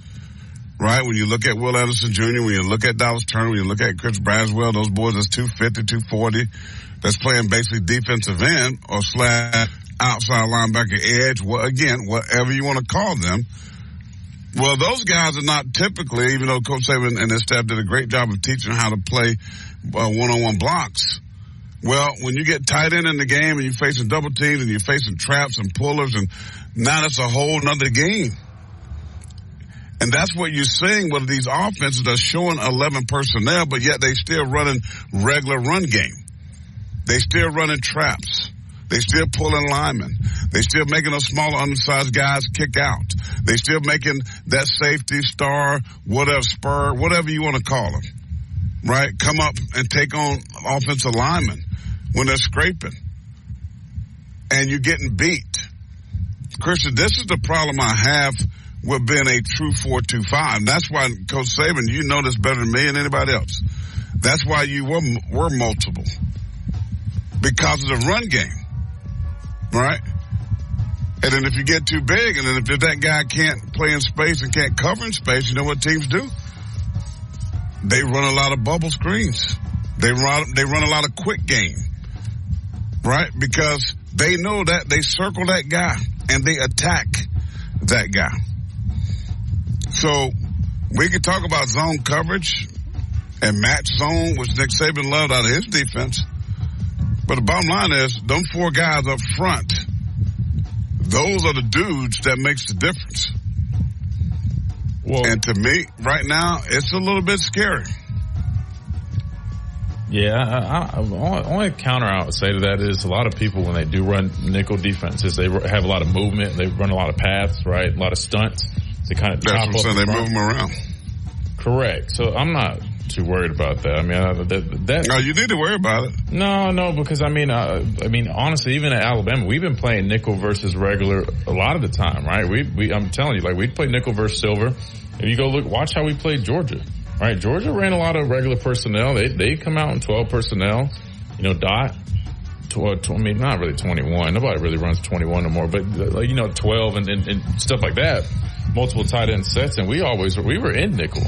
Speaker 5: right? When you look at Will Anderson Jr., when you look at Dallas Turner, when you look at Chris Braswell, those boys that's 250, 240, that's playing basically defensive end or slash outside linebacker edge, whatever you want to call them. Well, those guys are not typically, even though Coach Saban and his staff did a great job of teaching how to play one-on-one blocks. Well, when you get tight end in the game and you're facing double teams and you're facing traps and pullers, and now that's a whole nother game. And that's what you're seeing with these offenses that are showing 11 personnel, but yet they still running regular run game. They still running traps. They still pulling linemen. They still making those smaller, undersized guys kick out. They still making that safety, star, whatever, spur, whatever you want to call them, right? Come up and take on offensive linemen when they're scraping. And you're getting beat. Christian, this is the problem I have with being a true 4-2-5. That's why, Coach Saban, you know this better than me and anybody else. That's why you were multiple. Because of the run game. Right? And then if you get too big, and then if that guy can't play in space and can't cover in space, you know what teams do? They run a lot of bubble screens. They run a lot of quick game. Right? Because they know that they circle that guy and they attack that guy. So we can talk about zone coverage and match zone, which Nick Saban loved out of his defense. But the bottom line is, them 4 guys up front, those are the dudes that makes the difference. Well, and to me, right now, it's a little bit scary.
Speaker 6: Yeah, only counter I would say to that is a lot of people, when they do run nickel defenses, they have a lot of movement. They run a lot of paths, right? A lot of stunts. They kind of
Speaker 5: That's what I'm saying. They move them around.
Speaker 6: Correct. So I'm not too worried about that. I mean,
Speaker 5: no, you need to worry about it.
Speaker 6: No, because I mean, honestly, even at Alabama, we've been playing nickel versus regular a lot of the time, right? I'm telling you, like, we'd play nickel versus silver. If you go watch how we played Georgia, right? Georgia ran a lot of regular personnel. They come out in 12 personnel, dot. I mean, not really 21. Nobody really runs 21 no more, but 12 and stuff like that. Multiple tight end sets, and we were in nickel,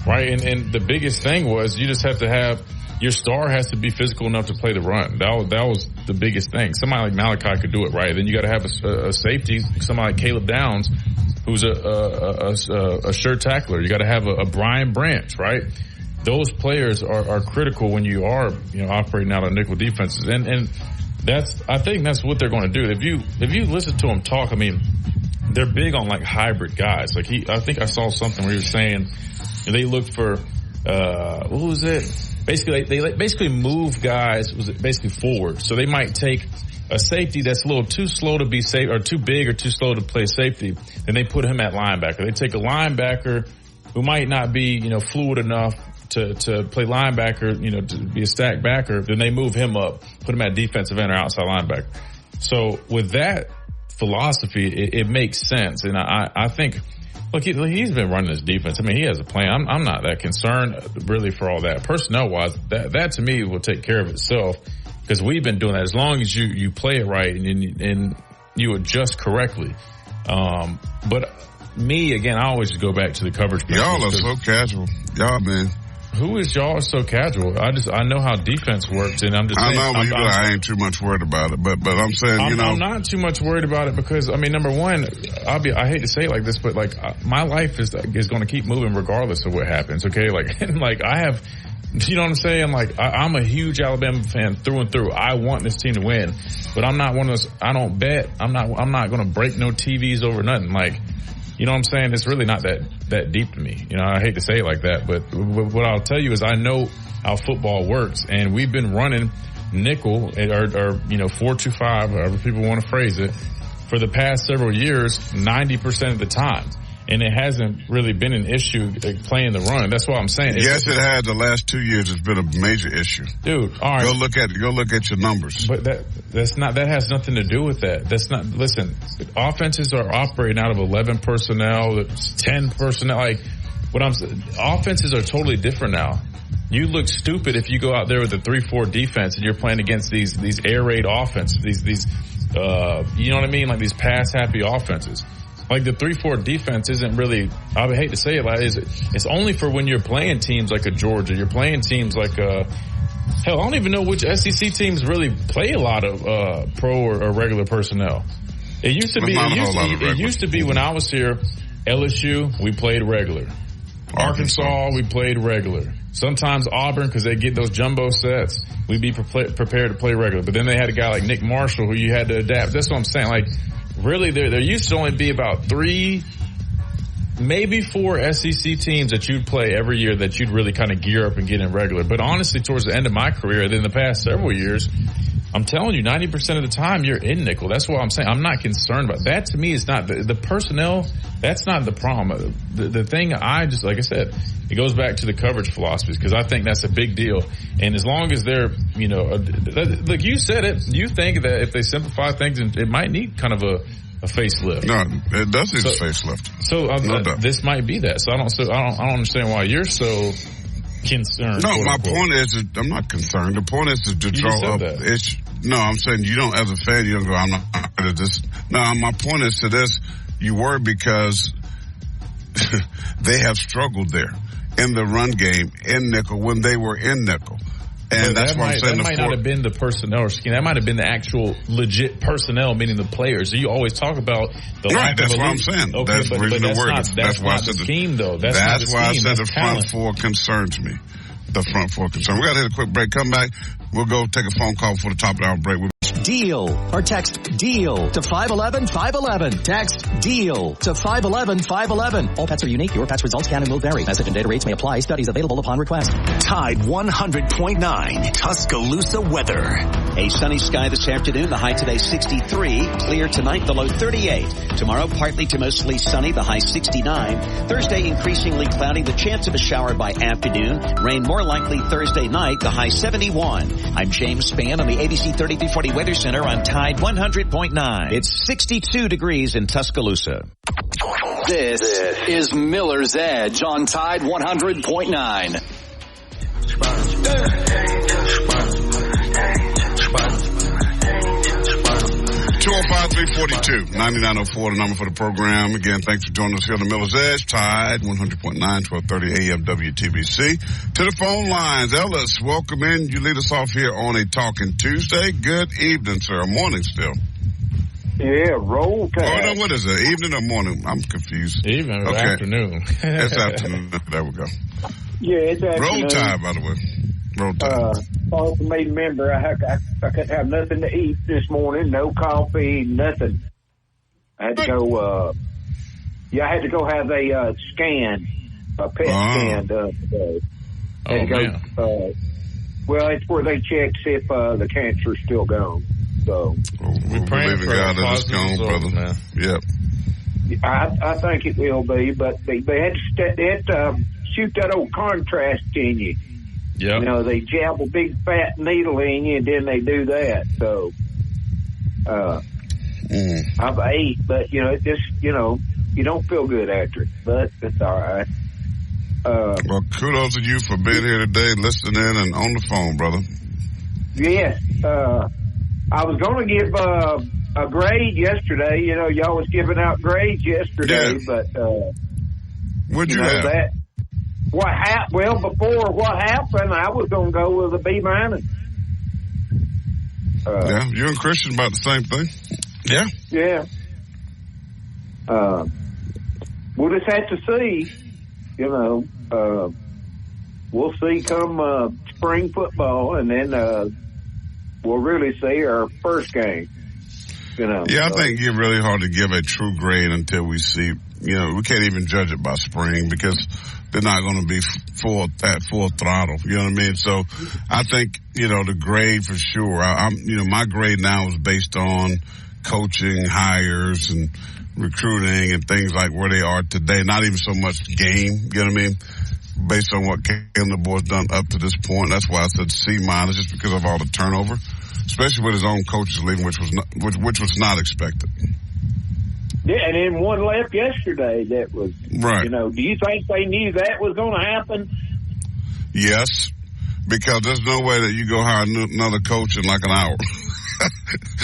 Speaker 6: right? And the biggest thing was you just have to have your star has to be physical enough to play the run. That was the biggest thing. Somebody like Malachi could do it, right? Then you got to have a safety, somebody like Caleb Downs, who's a sure tackler. You got to have a Brian Branch, right? Those players are critical when you are operating out of nickel defenses, and I think that's what they're going to do. If you listen to them talk, I mean, they're big on like hybrid guys. Like I think I saw something where he was saying they look for what was it? Basically, they basically move guys. Was it basically forward? So they might take a safety that's a little too slow to be safe, or too big or too slow to play safety, then they put him at linebacker. They take a linebacker who might not be fluid enough to play linebacker, to be a stack backer. Then they move him up, put him at defensive end or outside linebacker. So with that philosophy, it makes sense. And I think, look, he's been running his defense. I mean, he has a plan. I'm not that concerned really for all that. Personnel-wise, that to me will take care of itself, because we've been doing that. As long as you play it right and you adjust correctly. But me, again, I always just go back to the coverage.
Speaker 5: Y'all are so casual. Y'all, man.
Speaker 6: Who is y'all are so casual? I know how defense works, and I'm just saying.
Speaker 5: I ain't too much worried about it, but I'm saying,
Speaker 6: I'm not too much worried about it, because I mean, number one, I hate to say it like this, but like my life is going to keep moving regardless of what happens. Okay, like I have, you know what I'm saying? Like I'm a huge Alabama fan through and through. I want this team to win, but I'm not one of those. I don't bet. I'm not going to break no TVs over nothing. Like, you know what I'm saying? It's really not that deep to me. I hate to say it like that, but what I'll tell you is I know how football works, and we've been running nickel or 4-2-5, however people want to phrase it, for the past several years, 90% of the time. And it hasn't really been an issue playing the run. That's what I'm saying.
Speaker 5: Yes, it has. The last 2 years, it's been a major issue.
Speaker 6: Dude, all right.
Speaker 5: Go look at your numbers.
Speaker 6: But that has nothing to do with that. Listen, offenses are operating out of 11 personnel, 10 personnel. Like, offenses are totally different now. You look stupid if you go out there with a 3-4 defense and you're playing against these air raid offenses, these you know what I mean? Like these pass happy offenses. Like the 3-4 defense isn't really, I would hate to say it, like it's only for when you're playing teams like a Georgia. You're playing teams like hell, I don't even know which SEC teams really play a lot of pro or regular personnel. It used to be when I was here, LSU, we played regular. Arkansas, we played regular. Sometimes Auburn, because they get those jumbo sets, we'd be prepared to play regular. But then they had a guy like Nick Marshall who you had to adapt. That's what I'm saying. Like, really, there used to only be about 3, maybe 4 SEC teams that you'd play every year that you'd really kind of gear up and get in regular. But honestly, towards the end of my career, in the past several years, I'm telling you, 90% of the time you're in nickel. That's what I'm saying. I'm not concerned about that. To me, is not the personnel. That's not the problem. The thing like I said, it goes back to the coverage philosophies, because I think that's a big deal. And as long as they're, look, you said it. You think that if they simplify things, it might need kind of a facelift.
Speaker 5: No, it does need a facelift.
Speaker 6: So this might be that. So I don't understand why you're so concerned.
Speaker 5: No, my point is, I'm not concerned. The point is to draw up. No, I'm saying you don't, as a fan, you don't go, I'm not this. No, my point is to this. You worry because they have struggled there in the run game in nickel when they were in nickel. And that's what I'm saying.
Speaker 6: That might not have been the personnel or scheme. That might have been the actual legit personnel, meaning the players. So you always talk about the
Speaker 5: right. That's what I'm saying. Okay, that's the reason the word.
Speaker 6: That's why I said the scheme, though.
Speaker 5: That's why I said the front four concerns me. The front four concerns. We got to hit a quick break. Come back. We'll go take a phone call before the top of the hour break.
Speaker 15: DEAL or text DEAL to 511-511. Text DEAL to 511-511. All pets are unique. Your pet's results can and will vary. Message and data rates may apply. Studies available upon request. Tide 100.9 Tuscaloosa weather.
Speaker 9: A sunny sky this afternoon, the high today 63. Clear tonight, the low 38. Tomorrow, partly to mostly sunny, the high 69. Thursday, increasingly cloudy, the chance of a shower by afternoon. Rain more likely Thursday night, the high 71. I'm James Spann on the ABC 3340 Weather Center on Tide 100.9. It's 62 degrees in Tuscaloosa.
Speaker 1: This is Miller's Edge on Tide 100.9.
Speaker 5: 205-342-9904, the number for the program. Again, thanks for joining us here on the Miller's Edge, Tide 100.9, 1230 AM WTBC. To the phone lines, Ellis, welcome in. You lead us off here on a Talking Tuesday. Good evening, sir. Morning still.
Speaker 16: Yeah, roll tide.
Speaker 5: Oh, no, what is it? Evening or morning? I'm confused.
Speaker 6: Evening or afternoon.
Speaker 5: It's afternoon. There we go.
Speaker 16: Yeah, it's afternoon.
Speaker 5: Roll tide, by the way. Roll tide.
Speaker 16: Also made a member. I couldn't have nothing to eat this morning. No coffee, nothing. I had to go, I had to go have a scan, a PET scan done today. Well, it's where they check see if the cancer's still gone. So
Speaker 5: we're praying for God that it's gone, brother. Man. Yep.
Speaker 16: I think it will be, but they had to shoot that old contrast in you.
Speaker 6: Yep.
Speaker 16: You know, they jab a big fat needle in you, and then they do that. So I've ate, but it just you don't feel good after it, but it's all right.
Speaker 5: Well, kudos to you for being here today, listening in, and on the phone, brother.
Speaker 16: Yes. I was going to give a grade yesterday. Y'all was giving out grades yesterday, but
Speaker 5: what'd you have?
Speaker 16: That before what happened, I was going to go with a B-.
Speaker 5: Yeah, you and Christian about the same thing. Yeah.
Speaker 16: Yeah. We'll just have to see. We'll see come spring football, and then we'll really see our first game.
Speaker 5: Yeah, I think it's really hard to give a true grade until we see. We can't even judge it by spring because they're not going to be full throttle. You know what I mean? So I think the grade for sure. My grade now is based on coaching, hires, and recruiting and things like where they are today. Not even so much game. You know what I mean? Based on what Cam the boys done up to this point. That's why I said C- just because of all the turnover, especially with his own coaches leaving, which was not expected.
Speaker 16: Yeah, and then one left yesterday that was
Speaker 5: right.
Speaker 16: Do you think they knew that was going to happen?
Speaker 5: Yes, because there's no way that you go hire another coach in like an hour.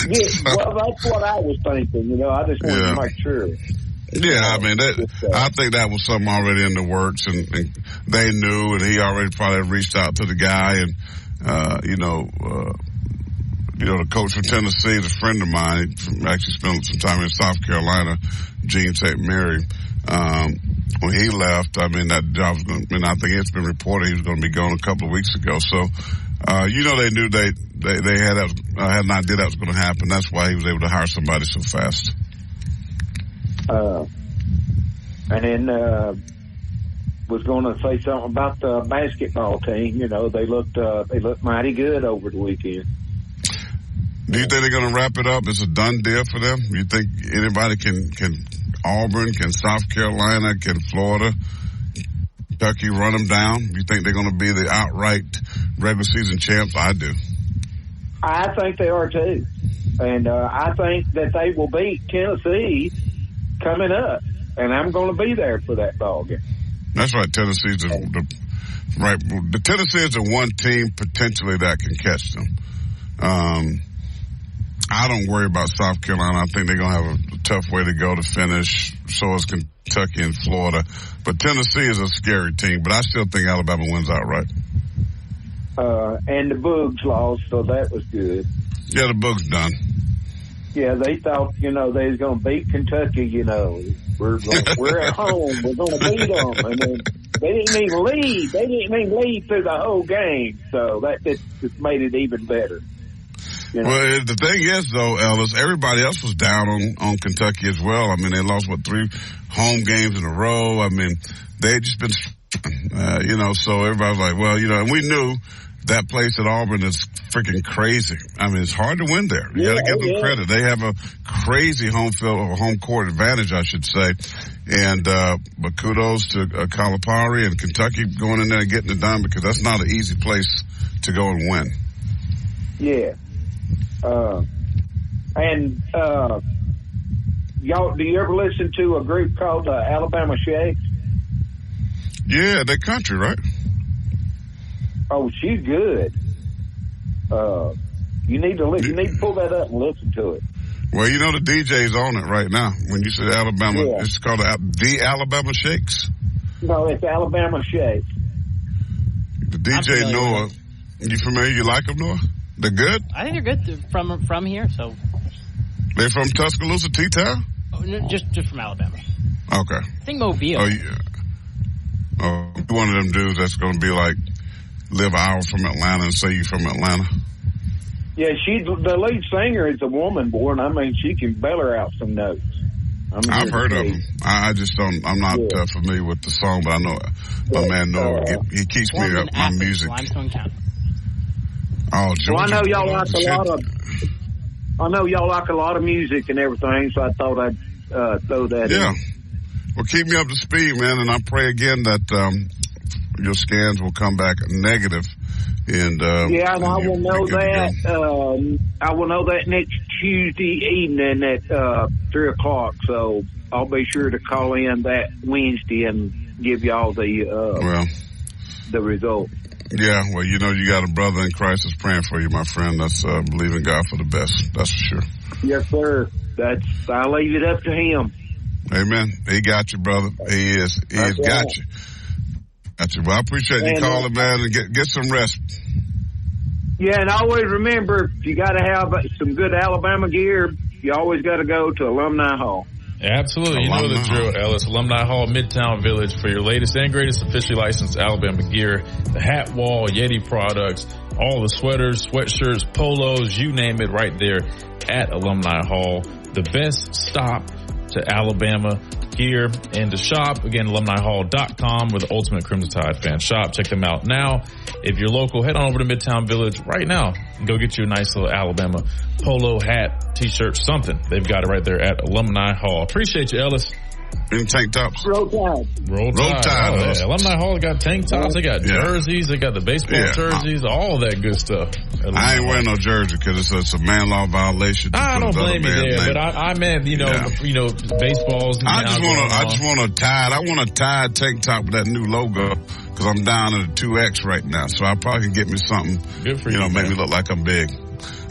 Speaker 16: Yeah, well, that's what I was thinking. I just wanted to make sure.
Speaker 5: Yeah, I mean, I think that was something already in the works, and they knew, and he already probably reached out to the guy, and the coach from Tennessee is a friend of mine. He actually spent some time in South Carolina, Gene St. Mary. When he left, I mean, that job was going. I think it's been reported he was going to be gone a couple of weeks ago. So, they knew they had an idea that was going to happen. That's why he was able to hire somebody so fast.
Speaker 16: And then was going to say something about the basketball team. They looked mighty good over the weekend.
Speaker 5: Do you think they're going to wrap it up? It's a done deal for them? You think anybody can Auburn, can South Carolina, can Florida, Kentucky run them down? You think they're going to be the outright regular season champs? I do.
Speaker 16: I think they are too. And I think that they will beat Tennessee coming up. And I'm going to be there for that ball game.
Speaker 5: That's right. Tennessee's right. The Tennessee is the one team potentially that can catch them. I don't worry about South Carolina. I think they're going to have a tough way to go to finish. So is Kentucky and Florida. But Tennessee is a scary team. But I still think Alabama wins outright.
Speaker 16: And the Bugs lost, so that was good.
Speaker 5: Yeah, the Bugs done.
Speaker 16: Yeah, they thought, they was going to beat Kentucky, We're at home. We're going to beat them. And then they didn't even lead. They didn't even lead through the whole game. So that just made it even better.
Speaker 5: Well, the thing is, though, Ellis, everybody else was down on Kentucky as well. I mean, they lost, 3 home games in a row. I mean, they had just been So everybody's like, well, and we knew that place at Auburn is freaking crazy. I mean, it's hard to win there. You got to give them credit. They have a crazy home field or home court advantage, I should say. And but kudos to Calipari and Kentucky going in there and getting it done, because that's not an easy place to go and win.
Speaker 16: Yeah. Y'all, do you ever listen to a group called Alabama Shakes?
Speaker 5: Yeah, they're country, right?
Speaker 16: Oh, she's good. You need to listen. You need to pull that up and listen to it.
Speaker 5: Well, the DJ's on it right now. When you said Alabama, it's called the Alabama Shakes?
Speaker 16: No, it's Alabama Shakes.
Speaker 5: The DJ Noah. You familiar? You like them, Noah? They're good?
Speaker 7: I think they're good from here, so.
Speaker 5: They're from Tuscaloosa, T-Town?
Speaker 7: Oh, no, just from Alabama.
Speaker 5: Okay.
Speaker 7: I think Mobile.
Speaker 5: Oh, yeah. Oh, one of them dudes that's going to be like, live an hour from Atlanta and say you're from Atlanta.
Speaker 16: Yeah, the lead singer is a woman, boy, and I mean, she can bail out some notes.
Speaker 5: I've heard of them. I just don't, I'm not familiar with the song, but I know my man Noah, he keeps me up my music.
Speaker 7: Limestone County.
Speaker 5: Oh, Georgia.
Speaker 16: Well, I know y'all like a lot of music and everything, so I thought I'd throw that in.
Speaker 5: Yeah. Well, keep me up to speed, man, and I pray again that your scans will come back negative. And
Speaker 16: and I will know that. I will know that next Tuesday evening at 3:00. So I'll be sure to call in that Wednesday and give y'all the result.
Speaker 5: Yeah, well, you got a brother in Christ that's praying for you, my friend. That's believing God for the best. That's for sure.
Speaker 16: Yes, sir. I leave it up to him.
Speaker 5: Amen. He got you, brother. He is. He has got you. Well, I appreciate you calling, man, and get some rest.
Speaker 16: Yeah, and always remember, you got to have some good Alabama gear. You always got to go to Alumni Hall.
Speaker 6: Absolutely. You know the drill, Ellis. Alumni Hall, Midtown Village, for your latest and greatest officially licensed Alabama gear. The hat wall, Yeti products, all the sweaters, sweatshirts, polos, you name it, right there at Alumni Hall. The best stop to Alabama gear and to shop. Again, alumnihall.com, where the ultimate Crimson Tide fans shop. Check them out now. If you're local, head on over to Midtown Village right now and go get you a nice little Alabama polo, hat, t-shirt, something. They've got it right there at Alumni Hall. Appreciate you, Ellis.
Speaker 5: Any tank tops?
Speaker 16: Roll Tide.
Speaker 6: Roll Tide. Alumni Hall got tank tops. They got jerseys. They got the baseball jerseys. All that good stuff.
Speaker 5: I ain't wearing no jersey because it's a man law violation.
Speaker 6: I don't blame you there, but I meant baseballs.
Speaker 5: I just want a Tide. I want a Tide tank top with that new logo because I'm down at a 2X right now. So I probably can get me something.
Speaker 6: Good for you.
Speaker 5: Make me look like I'm big.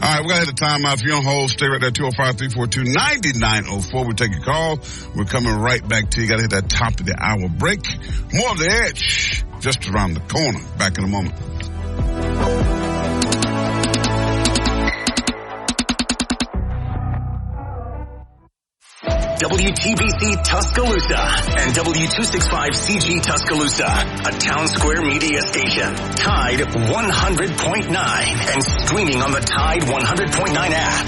Speaker 5: All right, we're going to hit the timeout. If you're on hold, stay right there, 205-342-9904. We'll take your call. We're coming right back to you. Got to hit that top of the hour break. More of the Edge just around the corner. Back in a moment.
Speaker 3: WTBC Tuscaloosa and W265CG Tuscaloosa, a Town Square media station. Tide 100.9 and streaming on the Tide 100.9 app.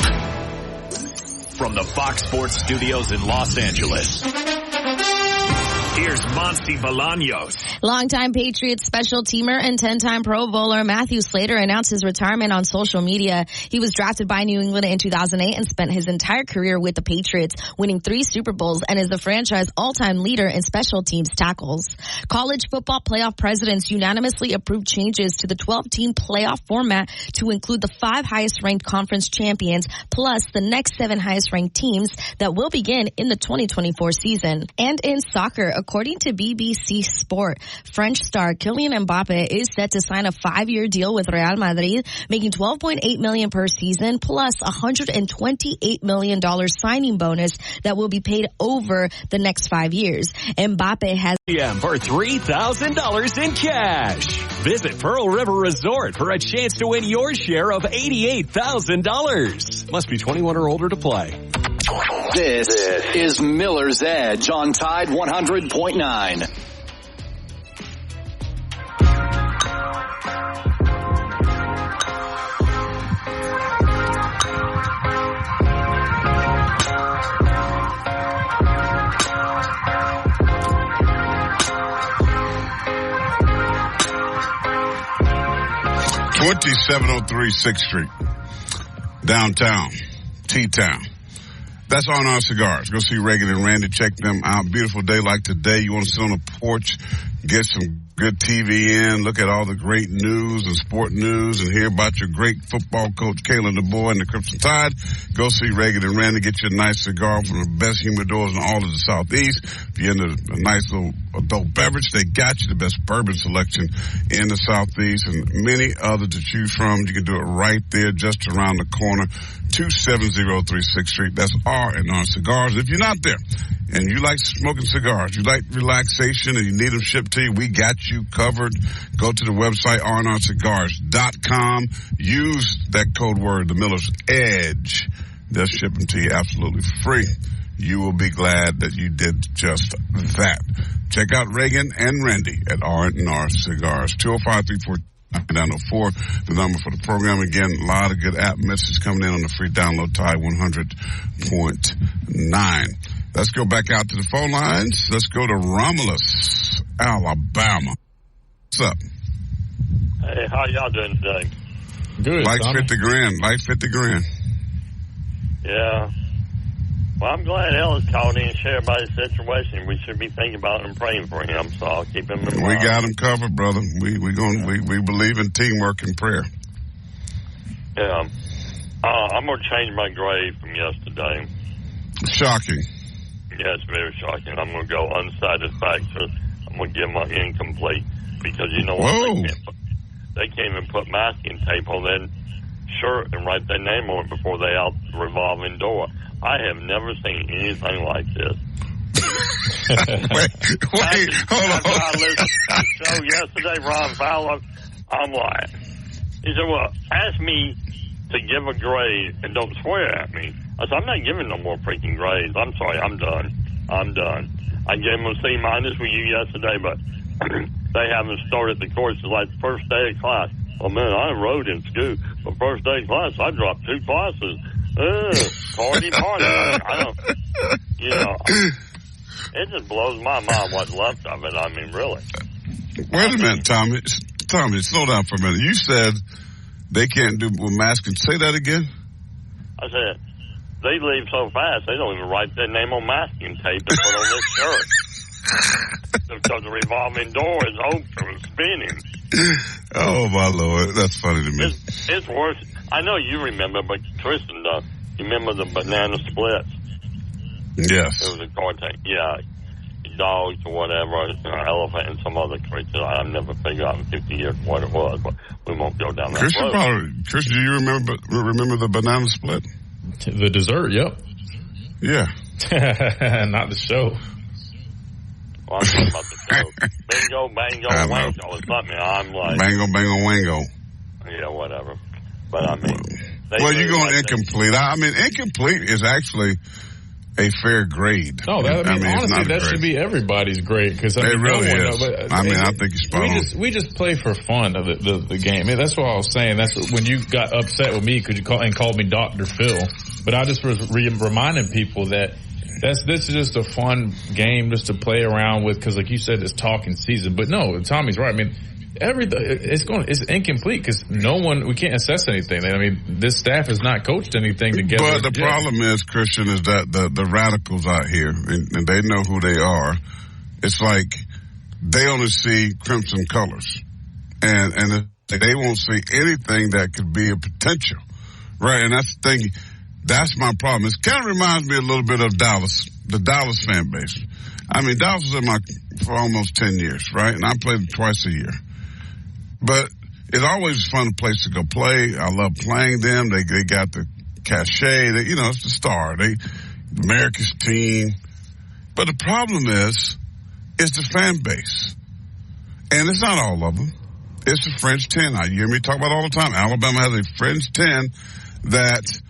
Speaker 3: From the Fox Sports Studios in Los Angeles, here's Monty Bolaños.
Speaker 17: Longtime Patriots special teamer and 10-time Pro Bowler Matthew Slater announced his retirement on social media. He was drafted by New England in 2008 and spent his entire career with the Patriots, winning 3 Super Bowls, and is the franchise all-time leader in special teams tackles. College football playoff presidents unanimously approved changes to the 12-team playoff format to include the 5 highest-ranked conference champions, plus the next 7 highest-ranked teams that will begin in the 2024 season. And in soccer, according to BBC Sport, French star Kylian Mbappe is set to sign a 5-year deal with Real Madrid, making $12.8 million per season plus $128 million signing bonus that will be paid over the next 5 years. Mbappe has
Speaker 18: for $3,000 in cash. Visit Pearl River Resort for a chance to win your share of $88,000. Must be 21 or older to play.
Speaker 1: This is Miller's Edge on Tide 100.9.
Speaker 5: 2703 6th Street, downtown, T-Town. That's R&R Cigars. Go see Reagan and Randy. Check them out. Beautiful day like today. You want to sit on the porch, get some good TV in, look at all the great news and sport news, and hear about your great football coach, Kalen DeBoer and the Crimson Tide. Go see Reagan and Randy. Get you a nice cigar from the best humidors in all of the Southeast. If you're into a nice little adult beverage, they got you the best bourbon selection in the Southeast and many others to choose from. You can do it right there, just around the corner. 2703 6th Street. That's R&R Cigars. If you're not there and you like smoking cigars, you like relaxation, and you need them shipped to you, we got you covered. Go to the website, rnrcigars.com. Use that code word, the Miller's Edge. They'll ship them to you absolutely free. You will be glad that you did just that. Check out Reagan and Randy at R&R Cigars. 205-349-904, the number for the program. Again, a lot of good app messages coming in on the free download, Tide 100.9. Let's go back out to the phone lines. Let's go to Romulus, Alabama. What's up?
Speaker 19: Hey, how y'all doing today?
Speaker 6: Good.
Speaker 5: Like 50 grand. Like 50 grand.
Speaker 19: Yeah. Well, I'm glad Ellis called in and shared about his situation. We should be thinking about him and praying for him, so I'll keep him in mind.
Speaker 5: We got him covered, brother. We believe in teamwork and prayer.
Speaker 19: Yeah. I'm going to change my grade from yesterday.
Speaker 5: Shocking.
Speaker 19: Yeah, it's very shocking. I'm going to go unsatisfactory. I'm going to give my incomplete because you know what? They can't even put masking tape on their shirt and write their name on it before they out the revolving door. I have never seen anything like this.
Speaker 5: wait, hold on.
Speaker 19: I listened to the show yesterday, Ron Fowler. I'm like, he said, well, ask me to give a grade and don't swear at me. I said, I'm not giving no more freaking grades. I'm sorry, I'm done. I gave them a C- with you yesterday, but they haven't started the courses like the first day of class. Oh, man, I enrolled in school. But first day of class, I dropped 2 classes. Party. I don't, it just blows my mind what's left of it. I mean, really.
Speaker 5: Wait a minute, Tommy, slow down for a minute. You said they can't do with masking. Say that again.
Speaker 19: I said, they leave so fast, they don't even write their name on masking tape to put on this shirt. Because the revolving door is open and spinning.
Speaker 5: Oh, my Lord. That's funny to me.
Speaker 19: It's worse. I know you remember, but Tristan does. You remember the banana splits?
Speaker 5: Yes.
Speaker 19: It was a car tank. Yeah. Dogs or whatever, elephant and some other creature. I've never figured out in 50 years what it was, but we won't go down that road.
Speaker 5: Christian, do you remember the banana split?
Speaker 6: The dessert, yep.
Speaker 5: Yeah.
Speaker 6: Not the show.
Speaker 19: Well, I'm talking about the show. Bingo, bango, wango or something. I'm like...
Speaker 5: Bango, bango, wango.
Speaker 19: Yeah, whatever. But, I mean...
Speaker 5: Well, you're going incomplete. I mean, incomplete is actually a fair grade.
Speaker 6: No, honestly, that should be everybody's grade. Because
Speaker 5: it really is. I think you're spot on.
Speaker 6: We just play for fun of the game. That's what I was saying. That's when you got upset with me because you called me Dr. Phil. But I just was reminding people that this is just a fun game just to play around with because, like you said, it's talking season. But no, Tommy's right. I mean, it's incomplete because we can't assess anything. I mean, this staff has not coached anything together.
Speaker 5: But the problem is, Christian, is that the radicals out here, and they know who they are. It's like they only see crimson colors, and they won't see anything that could be a potential, right? And that's the thing. That's my problem. It kind of reminds me a little bit of Dallas, the Dallas fan base. I mean, Dallas was in for almost 10 years, right? And I played twice a year. But it's always a fun place to go play. I love playing them. They got the cachet. It's the star. America's team. But the problem is the fan base. And it's not all of them. It's the French 10. You hear me talk about it all the time. Alabama has a French 10 that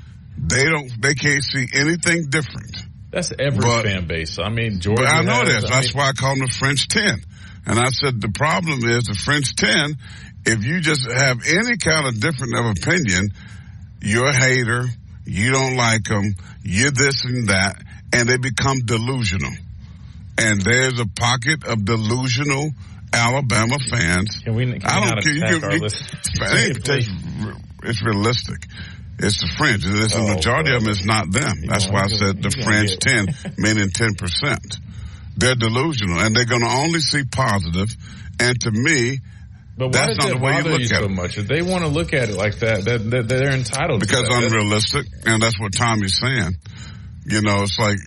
Speaker 5: they can't see anything different.
Speaker 6: That's every fan base. I mean, Georgia.
Speaker 5: But I know that. That's why I call them the French 10. And I said the problem is the French 10, if you just have any kind of different of opinion, you're a hater, you don't like them, you're this and that, and they become delusional. And there's a pocket of delusional Alabama fans.
Speaker 6: Can we
Speaker 5: I don't
Speaker 6: not
Speaker 5: care.
Speaker 6: attack our listeners?
Speaker 5: It's realistic. It's the fringe. It's the majority of them is not them. That's why I said the fringe 10, meaning 10%. They're delusional, and they're going to only see positive. And to me,
Speaker 6: but
Speaker 5: that's not the way you look at
Speaker 6: so
Speaker 5: it.
Speaker 6: Much? If they want to look at it like that, they're entitled
Speaker 5: because
Speaker 6: to that.
Speaker 5: Unrealistic, and that's what Tommy's saying. You know, it's like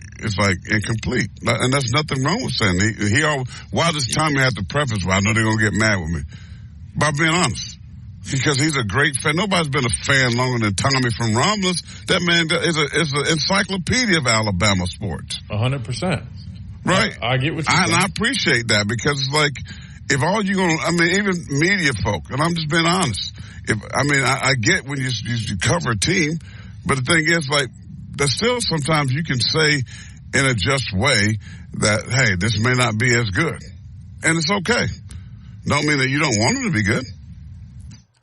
Speaker 5: incomplete, and there's nothing wrong with saying why does Tommy have to preface? Well, I know they're gonna get mad with me by being honest, because he's a great fan. Nobody's been a fan longer than Tommy from Romulus. That man is an encyclopedia of Alabama sports.
Speaker 6: 100%.
Speaker 5: Right.
Speaker 6: I get what you're saying.
Speaker 5: And I appreciate that, because it's like, if all you gonna, even media folk, and I'm just being honest. I get when you cover a team, but the thing is, like, there's still sometimes you can say in a just way that, hey, this may not be as good. And it's okay. Don't mean that you don't want them to be good.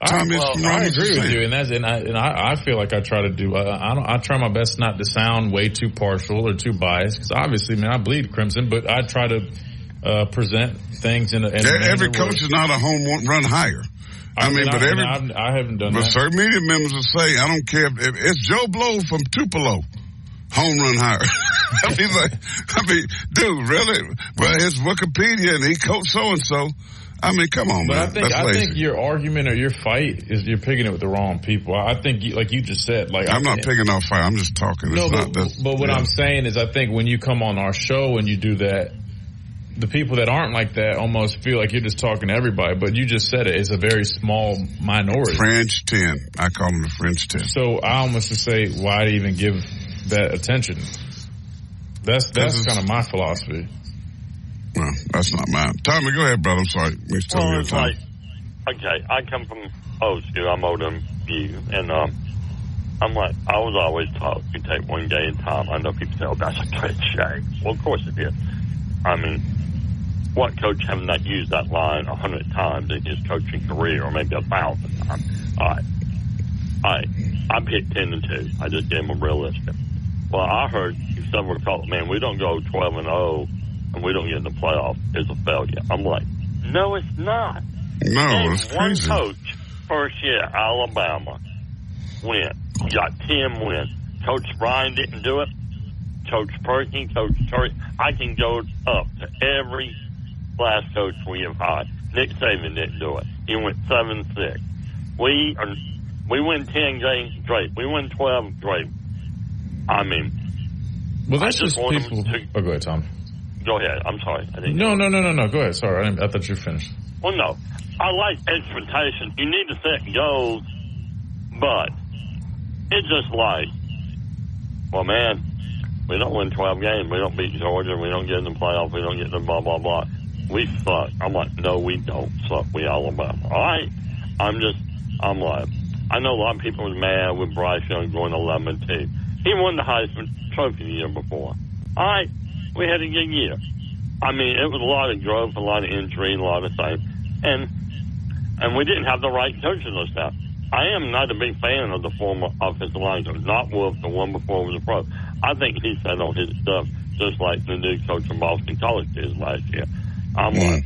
Speaker 6: I agree with you, and I feel like I try to do. I try my best not to sound way too partial or too biased, because obviously, I bleed crimson, but I try to present things in a
Speaker 5: every coach is not a home run hire. I haven't done that. But certain media members will say, I don't care if it's Joe Blow from Tupelo, home run hire. Dude, really? Well, his Wikipedia, and he coached so and so. Come on, man.
Speaker 6: But I think your argument or your fight is you're picking it with the wrong people. I think, like you just said,
Speaker 5: I'm not picking no fight. I'm just talking.
Speaker 6: But what I'm saying is, I think when you come on our show and you do that, the people that aren't like that almost feel like you're just talking to everybody. But you just said it. It's a very small minority.
Speaker 5: Fringe 10. I call them the Fringe 10.
Speaker 6: So I almost just say, why even give that attention? That's kind of my philosophy.
Speaker 5: Well, that's not mine. Tommy, go ahead, brother. I'm sorry.
Speaker 19: It's like, okay, I come from old school. I'm older than you. And I'm like, I was always taught you take one day at a time. I know people say, oh, that's a cliche. Well, of course it is. What coach have not used that line 100 times in his coaching career, or maybe 1,000 times? All right. I picked 10 and 2. I just gave them a realistic. Well, I heard several call, man, we don't go 12-0 and we don't get in the playoffs. It's a failure. I'm like, no, it's not.
Speaker 5: No, it's crazy.
Speaker 19: One coach, first year, Alabama, went. Got 10 wins. Coach Ryan didn't do it. Coach Perkins, Coach Curry. I can go up to every last coach we have hired. Nick Saban didn't do it. He went 7-6. We win 10 games, great. We win 12, great.
Speaker 6: Well, that's just people. Go ahead, Tom.
Speaker 19: Go ahead. I'm sorry.
Speaker 6: No. Go ahead. Sorry, I thought you were finished.
Speaker 19: Well, no. I like expectations. You need to set goals, but it's just like, well, man, we don't win 12 games. We don't beat Georgia. We don't get in the playoffs. We don't get the blah, blah, blah. We suck. I'm like, no, we don't suck. We Alabama. All right? I'm like, I know a lot of people was mad with Bryce Young going 11-2. He won the Heisman Trophy the year before. All right? We had a good year. It was a lot of growth, a lot of injury, a lot of things. And we didn't have the right coaches and stuff. I am not a big fan of the former offensive line coach, not Wolf, the one before was a pro. I think he said on his stuff just like the new coach from Boston College did last year. I'm like,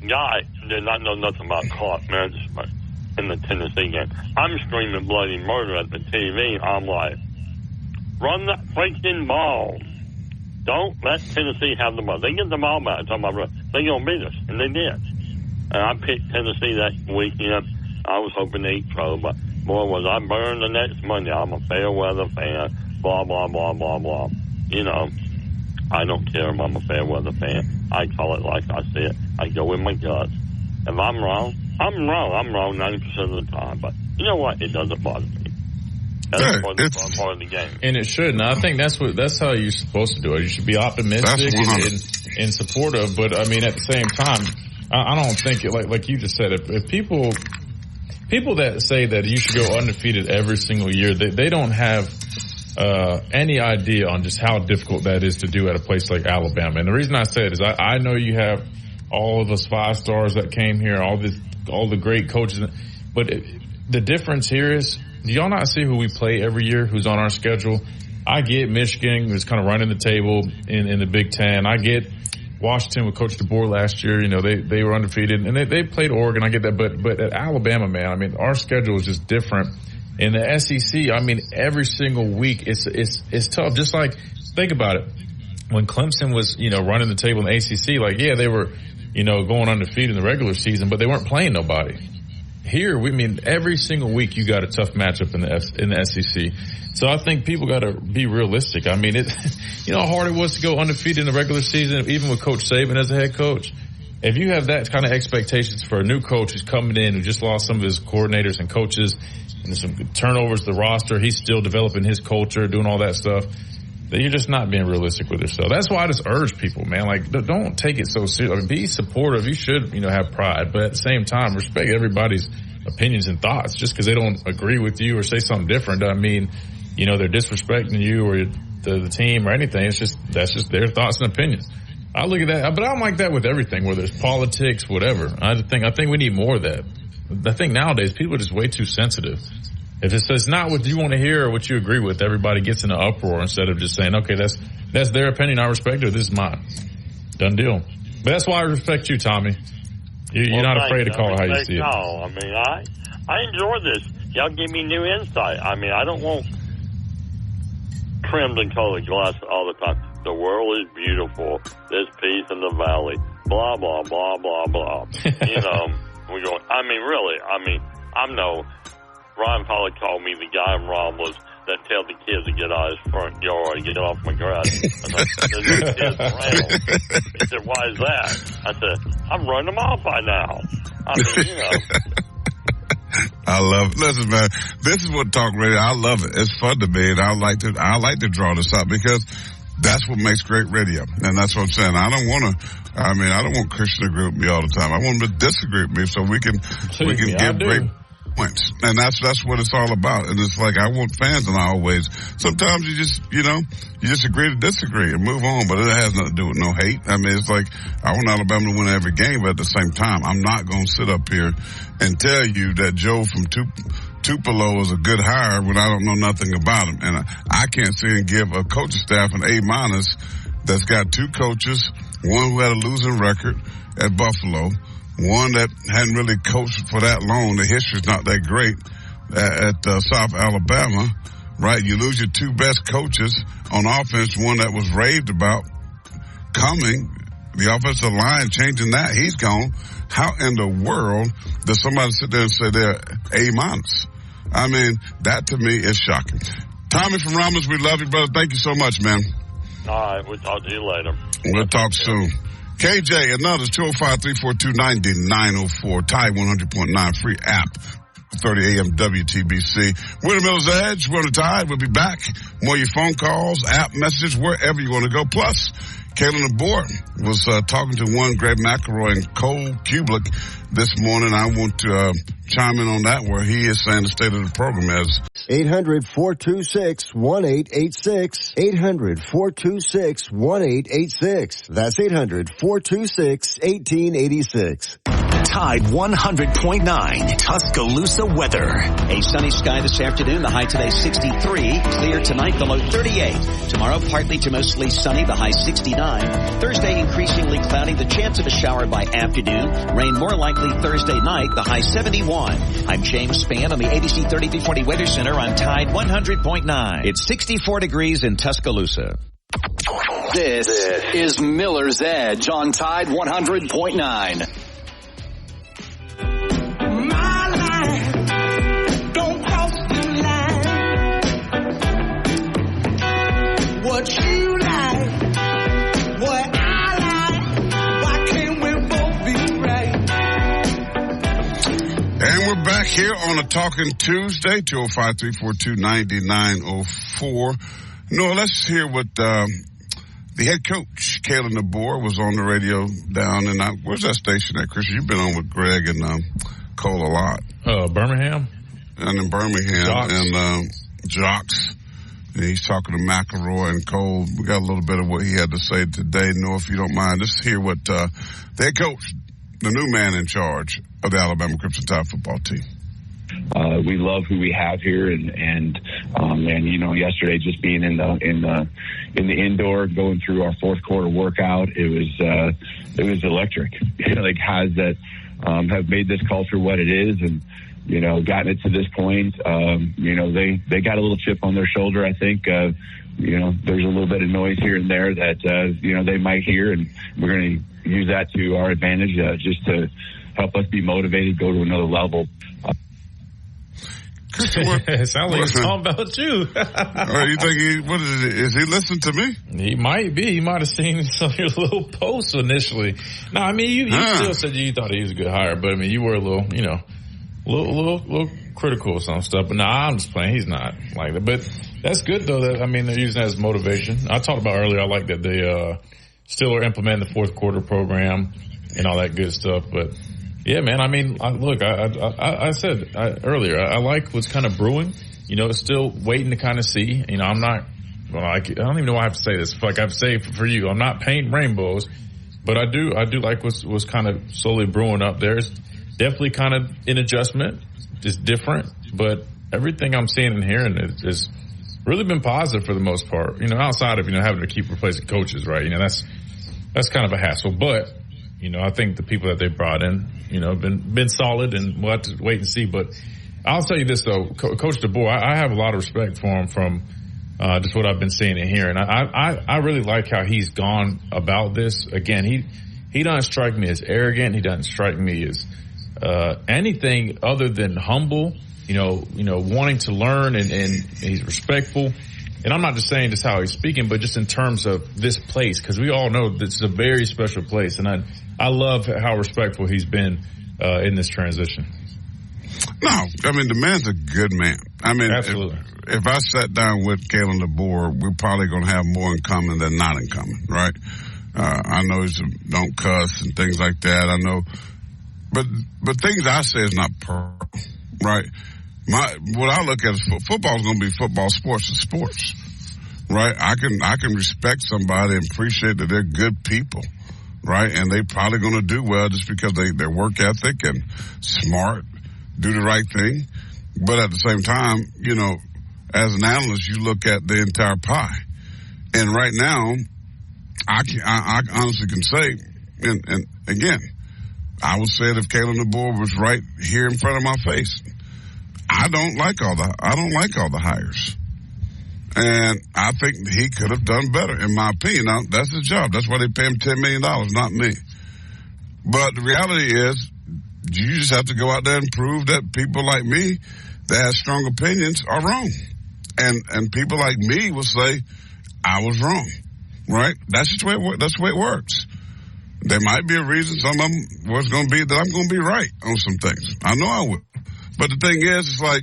Speaker 19: guy did not know nothing about clock management in the Tennessee game. I'm screaming bloody murder at the TV. I'm like, run that freaking ball. Don't let Tennessee have the ball. They get the ball back. They're going to beat us. And they did. And I picked Tennessee that weekend. I was hoping to eat trouble, but boy, was I burned the next Monday. I'm a fair weather fan. Blah, blah, blah, blah, blah. I don't care if I'm a fair weather fan. I call it like I see it. I go with my guts. If I'm wrong, I'm wrong. I'm wrong 90% of the time. But you know what? It doesn't bother me. That's part of the game.
Speaker 6: And it should. And I think that's how you're supposed to do it. You should be optimistic and supportive. But, at the same time, I don't think it, like you just said, if people that say that you should go undefeated every single year, they don't have any idea on just how difficult that is to do at a place like Alabama. And the reason I say it is I know you have all of us 5 stars that came here, all the great coaches, but the difference here is, do y'all not see who we play every year, who's on our schedule? I get Michigan, who's kind of running the table in the Big Ten. I get Washington with Coach DeBoer last year, you know, they were undefeated, and they played Oregon. I get that, but at Alabama, man, I mean, our schedule is just different. In the SEC, I mean, every single week it's tough. Just like, think about it. When Clemson was, you know, running the table in the ACC, like, yeah, they were, you know, going undefeated in the regular season, but they weren't playing nobody. Here, we mean every single week you got a tough matchup in the SEC. So I think people got to be realistic. I mean, you know how hard it was to go undefeated in the regular season, even with Coach Saban as a head coach. If you have that kind of expectations for a new coach who's coming in, who just lost some of his coordinators and coaches, and there's some turnovers to the roster, he's still developing his culture, doing all that stuff, then you're just not being realistic with yourself. That's why I just urge people, man, like, don't take it so serious. I mean, be supportive. You should, you know, have pride, but at the same time, respect everybody's opinions and thoughts. Just because they don't agree with you or say something different doesn't mean, you know, they're disrespecting you or the team or anything. It's just, that's just their thoughts and opinions. I look at that, but I'm like that with everything, whether it's politics, whatever. I think we need more of that. I think nowadays people are just way too sensitive. If it's not what you want to hear or what you agree with, everybody gets in an uproar instead of just saying, okay, that's their opinion, I respect it, this is mine. Done deal. But that's why I respect you, Tommy. You're not afraid to call it how you see it.
Speaker 19: No, I mean, I enjoy this. Y'all give me new insight. I mean, I don't want crimson colored glass all the time. The world is beautiful. There's peace in the valley. Blah, blah, blah, blah, blah. You know, we go, I mean, really, I'm no, Ron Pollock called me the guy in Romulus that tell the kids to get out of his front yard and get off my grass. I said, there's no kids around. He said, why is that? I said, I'm running them off by now. I mean, you know.
Speaker 5: I love it. Listen, man, this is what talk radio. I love it. It's fun to me, and I like to draw this out because that's what makes great radio. And that's what I'm saying. I don't want Christian to agree with me all the time. I want him to disagree with me so we can give great points. And that's what it's all about. And it's like, I want fans, and I always, sometimes you just agree to disagree and move on, but it has nothing to do with no hate. I mean, it's like, I want Alabama to win every game, but at the same time, I'm not going to sit up here and tell you that Joe from Tupelo is a good hire when I don't know nothing about him. And I can't sit and give a coaching staff an A- that's got two coaches, one who had a losing record at Buffalo, one that hadn't really coached for that long. The history's not that great at South Alabama, right? You lose your two best coaches on offense, one that was raved about coming, the offensive line, changing that, he's gone. How in the world does somebody sit there and say they're A-? I mean, that to me is shocking. Tommy from Romulus, we love you, brother. Thank you so much, man.
Speaker 19: All right, we'll talk to you later.
Speaker 5: We'll talk soon. KJ, another 205-342-9904. Tide 100.9 free app. 30 AM WTBC. We're the Miller's Edge. We're on the Tide. We'll be back. More of your phone calls, app messages, wherever you want to go. Plus, Kalen DeBoer was talking to one Greg McElroy and Cole Kublik this morning. I want to chime in on that, where he is saying the state of the program is
Speaker 20: 800-426-1886. 800-426-1886. That's 800-426-1886.
Speaker 15: Tide 100.9 Tuscaloosa weather.
Speaker 9: A sunny sky this afternoon. The high today 63. Clear tonight, the low 38. Tomorrow, partly to mostly sunny, the high 69. Thursday, increasingly cloudy. The chance of a shower by afternoon. Rain more likely Thursday night, the high 71. I'm James Spann on the ABC 3340 Weather Center on Tide 100.9. It's 64 degrees in Tuscaloosa.
Speaker 1: This is Miller's Edge on Tide 100.9.
Speaker 4: What you like, what I like, why can't we both be right?
Speaker 5: And we're back here on a Talking Tuesday, 205-342-9904. No, let's hear what the head coach, Kalen DeBoer, was on the radio down in, where's that station at, Chris? You've been on with Greg and Cole a lot.
Speaker 6: Birmingham.
Speaker 5: And in Birmingham.
Speaker 6: Jocks.
Speaker 5: And Jocks. And he's talking to McElroy and Cole. We got a little bit of what he had to say today. Noah, if you don't mind, let's hear what the head coach, the new man in charge of the Alabama Crimson Tide football team.
Speaker 21: we love who we have here, and you know, yesterday just being in the indoor, going through our fourth quarter workout, it was electric. Like guys that have made this culture what it is, and you know, gotten it to this point. You know, they got a little chip on their shoulder. I think you know, there's a little bit of noise here and there that you know, they might hear, and we're going to use that to our advantage, just to help us be motivated, go to another level.
Speaker 6: It sounds like he's talking about you.
Speaker 5: You think is he listening to me?
Speaker 6: He might be. He might have seen some of your little posts initially. No, I mean, you still said you thought he was a good hire, but I mean, you were a little, you know, little critical of some stuff. But no, I'm just playing. He's not like that. But that's good though. That, I mean, they're using that as motivation. I talked about earlier. I like that they still are implementing the fourth quarter program and all that good stuff. But yeah, man. I mean, look, I said earlier, I like what's kind of brewing. You know, it's still waiting to kind of see. You know, I'm not. Well, I don't even know why I have to say this. Like I've said for you, I'm not painting rainbows, but I do like what's kind of slowly brewing up there. It's definitely kind of an adjustment. It's different, but everything I'm seeing and hearing is really been positive for the most part. You know, outside of, you know, having to keep replacing coaches, right? You know, that's kind of a hassle, but you know, I think the people that they brought in, you know, have been solid, and we'll have to wait and see. But I'll tell you this though, Coach DeBoer, I have a lot of respect for him from just what I've been seeing and hearing. I really like how he's gone about this. Again, he doesn't strike me as arrogant. He doesn't strike me as anything other than humble. You know, wanting to learn, and he's respectful. And I'm not just saying just how he's speaking, but just in terms of this place, because we all know this is a very special place, and I love how respectful he's been in this transition.
Speaker 5: No, I mean, the man's a good man. I mean, absolutely. If I sat down with Kalen DeBoer, we're probably going to have more in common than not in common, right? I know he's don't cuss and things like that. I know, but things I say is not perfect, right? What I look at is football is going to be football, sports is sports, right? I can respect somebody and appreciate that they're good people, right? And they probably going to do well just because their work ethic and smart, do the right thing. But at the same time, you know, as an analyst, you look at the entire pie. And right now, I honestly can say, and again, I would say it if Kalen DeBoer was right here in front of my face. I don't like all the hires. And I think he could have done better, in my opinion. Now, that's his job. That's why they pay him $10 million, not me. But the reality is, you just have to go out there and prove that people like me that have strong opinions are wrong. And people like me will say, I was wrong. Right? That's just the way it works. That's the way it works. There might be a reason some of them was going to be that I'm going to be right on some things. I know I will. But the thing is, it's like,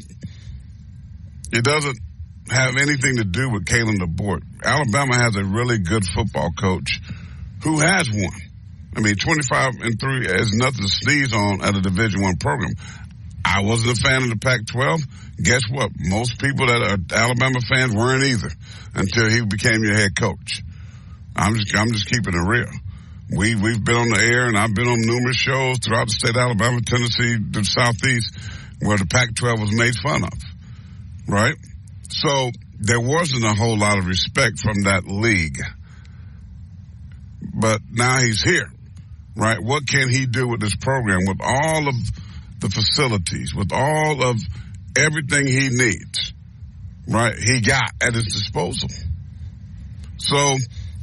Speaker 5: it doesn't have anything to do with Kalen DeBoer. Alabama has a really good football coach who has won. I mean, 25-3 is nothing to sneeze on at a Division I program. I wasn't a fan of the Pac-12. Guess what? Most people that are Alabama fans weren't either until he became your head coach. I'm just keeping it real. We've been on the air, and I've been on numerous shows throughout the state of Alabama, Tennessee, the Southeast, where the Pac-12 was made fun of, right? So there wasn't a whole lot of respect from that league. But now he's here, right? What can he do with this program, with all of the facilities, with all of everything he needs, right? He got at his disposal. So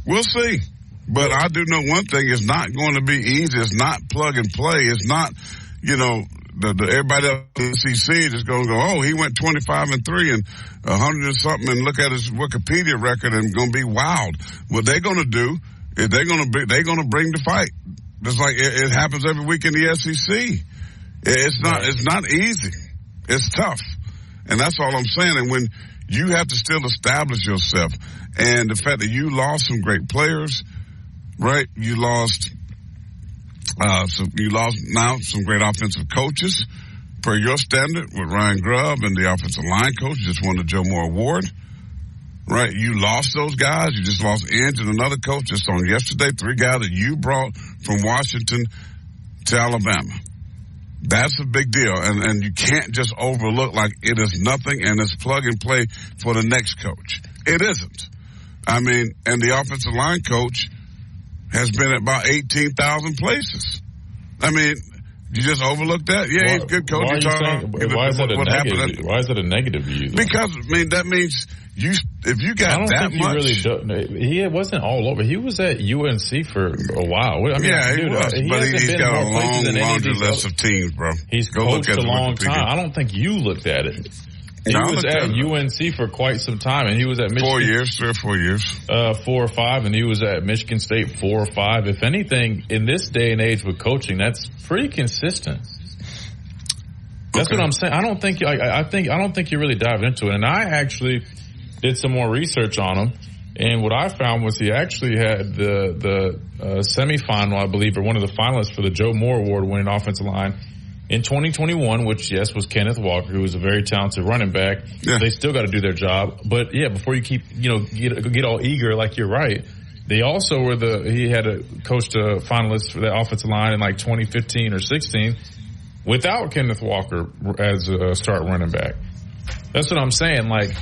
Speaker 5: we'll see. But I do know one thing, it's not going to be easy. It's not plug and play. It's not, you know, everybody else in the SEC is just going to go, oh, he went 25-3 and 100 and something, and look at his Wikipedia record and going to be wild. What they're going to do is they're going to bring the fight. Just like it happens every week in the SEC. It's not easy. It's tough. And that's all I'm saying. And when you have to still establish yourself, and the fact that you lost some great players, right? You lost now some great offensive coaches per your standard with Ryan Grubb and the offensive line coach. You just won the Joe Moore Award, right? You lost those guys. You just lost Inge and another coach just on yesterday. 3 guys that you brought from Washington to Alabama. That's a big deal, and you can't just overlook like it is nothing and it's plug and play for the next coach. It isn't. I mean, and the offensive line coach has been at about 18,000 places. I mean, you just overlook that? Yeah, he's a good coach.
Speaker 6: Why is that a negative to you? Though?
Speaker 5: Because, I mean, that means if you got that much.
Speaker 6: He wasn't all over. He was at UNC for a while. I mean,
Speaker 5: yeah, he was. But he's got a long laundry list of teams, bro.
Speaker 6: He's coached a long time. I don't think you looked at it. He was at UNC for quite some time, and he was at Michigan.
Speaker 5: 3 or 4 years.
Speaker 6: 4 or 5, and he was at Michigan State 4 or 5. If anything, in this day and age with coaching, that's pretty consistent. That's what I'm saying. I don't think you really dive into it. And I actually did some more research on him, and what I found was he actually had the semifinal, I believe, or one of the finalists for the Joe Moore Award winning offensive line in 2021, which, yes, was Kenneth Walker, who was a very talented running back. Yeah. They still got to do their job. But, yeah, before you keep, get all eager, like you're right, they also were he had coached a finalist for the offensive line in like 2015 or 16 without Kenneth Walker as a start running back. That's what I'm saying. Like,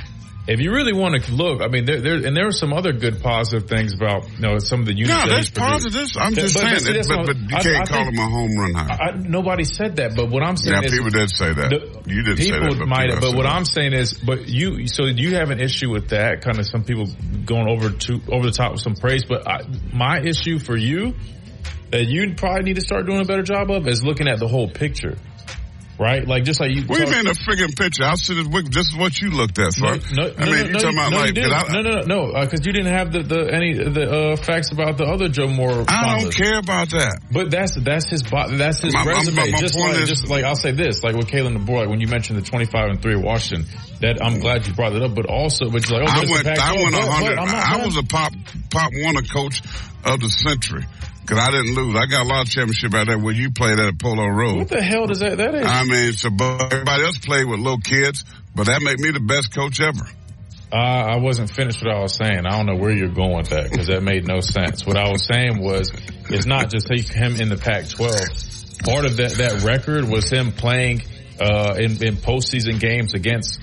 Speaker 6: if you really want to look, I mean, there are some other good positive things about some of the units.
Speaker 5: No, there's positives. I'm just saying that, but you can't call him a home run hire.
Speaker 6: Nobody said that, but what I'm saying is
Speaker 5: people did say that. You didn't say that.
Speaker 6: People might have, but what I'm saying is, so you have an issue with that? Kind of some people going over the top with some praise, but my issue for you that you probably need to start doing a better job of is looking at the whole picture. Right? Like, just like you.
Speaker 5: What do you mean a friggin' picture? I see this is what you looked at, sir.
Speaker 6: No, because you didn't have the facts about the other Joe Moore.
Speaker 5: I don't care about that.
Speaker 6: But that's his resume. Just like I'll say this, like with Kalen DeBoer, like when you mentioned the 25-3 of Washington, that I'm glad you brought it up. But also, you're like,
Speaker 5: I went 100. I was a Pop Warner coach of the century. Because I didn't lose. I got a lot of championship out there where you played at Polo Road.
Speaker 6: What the hell does that is?
Speaker 5: I mean, so everybody else played with little kids, but that made me the best coach ever.
Speaker 6: I wasn't finished what I was saying. I don't know where you're going with that because that made no sense. What I was saying was it's not just him in the Pac-12. Part of that record was him playing in postseason games against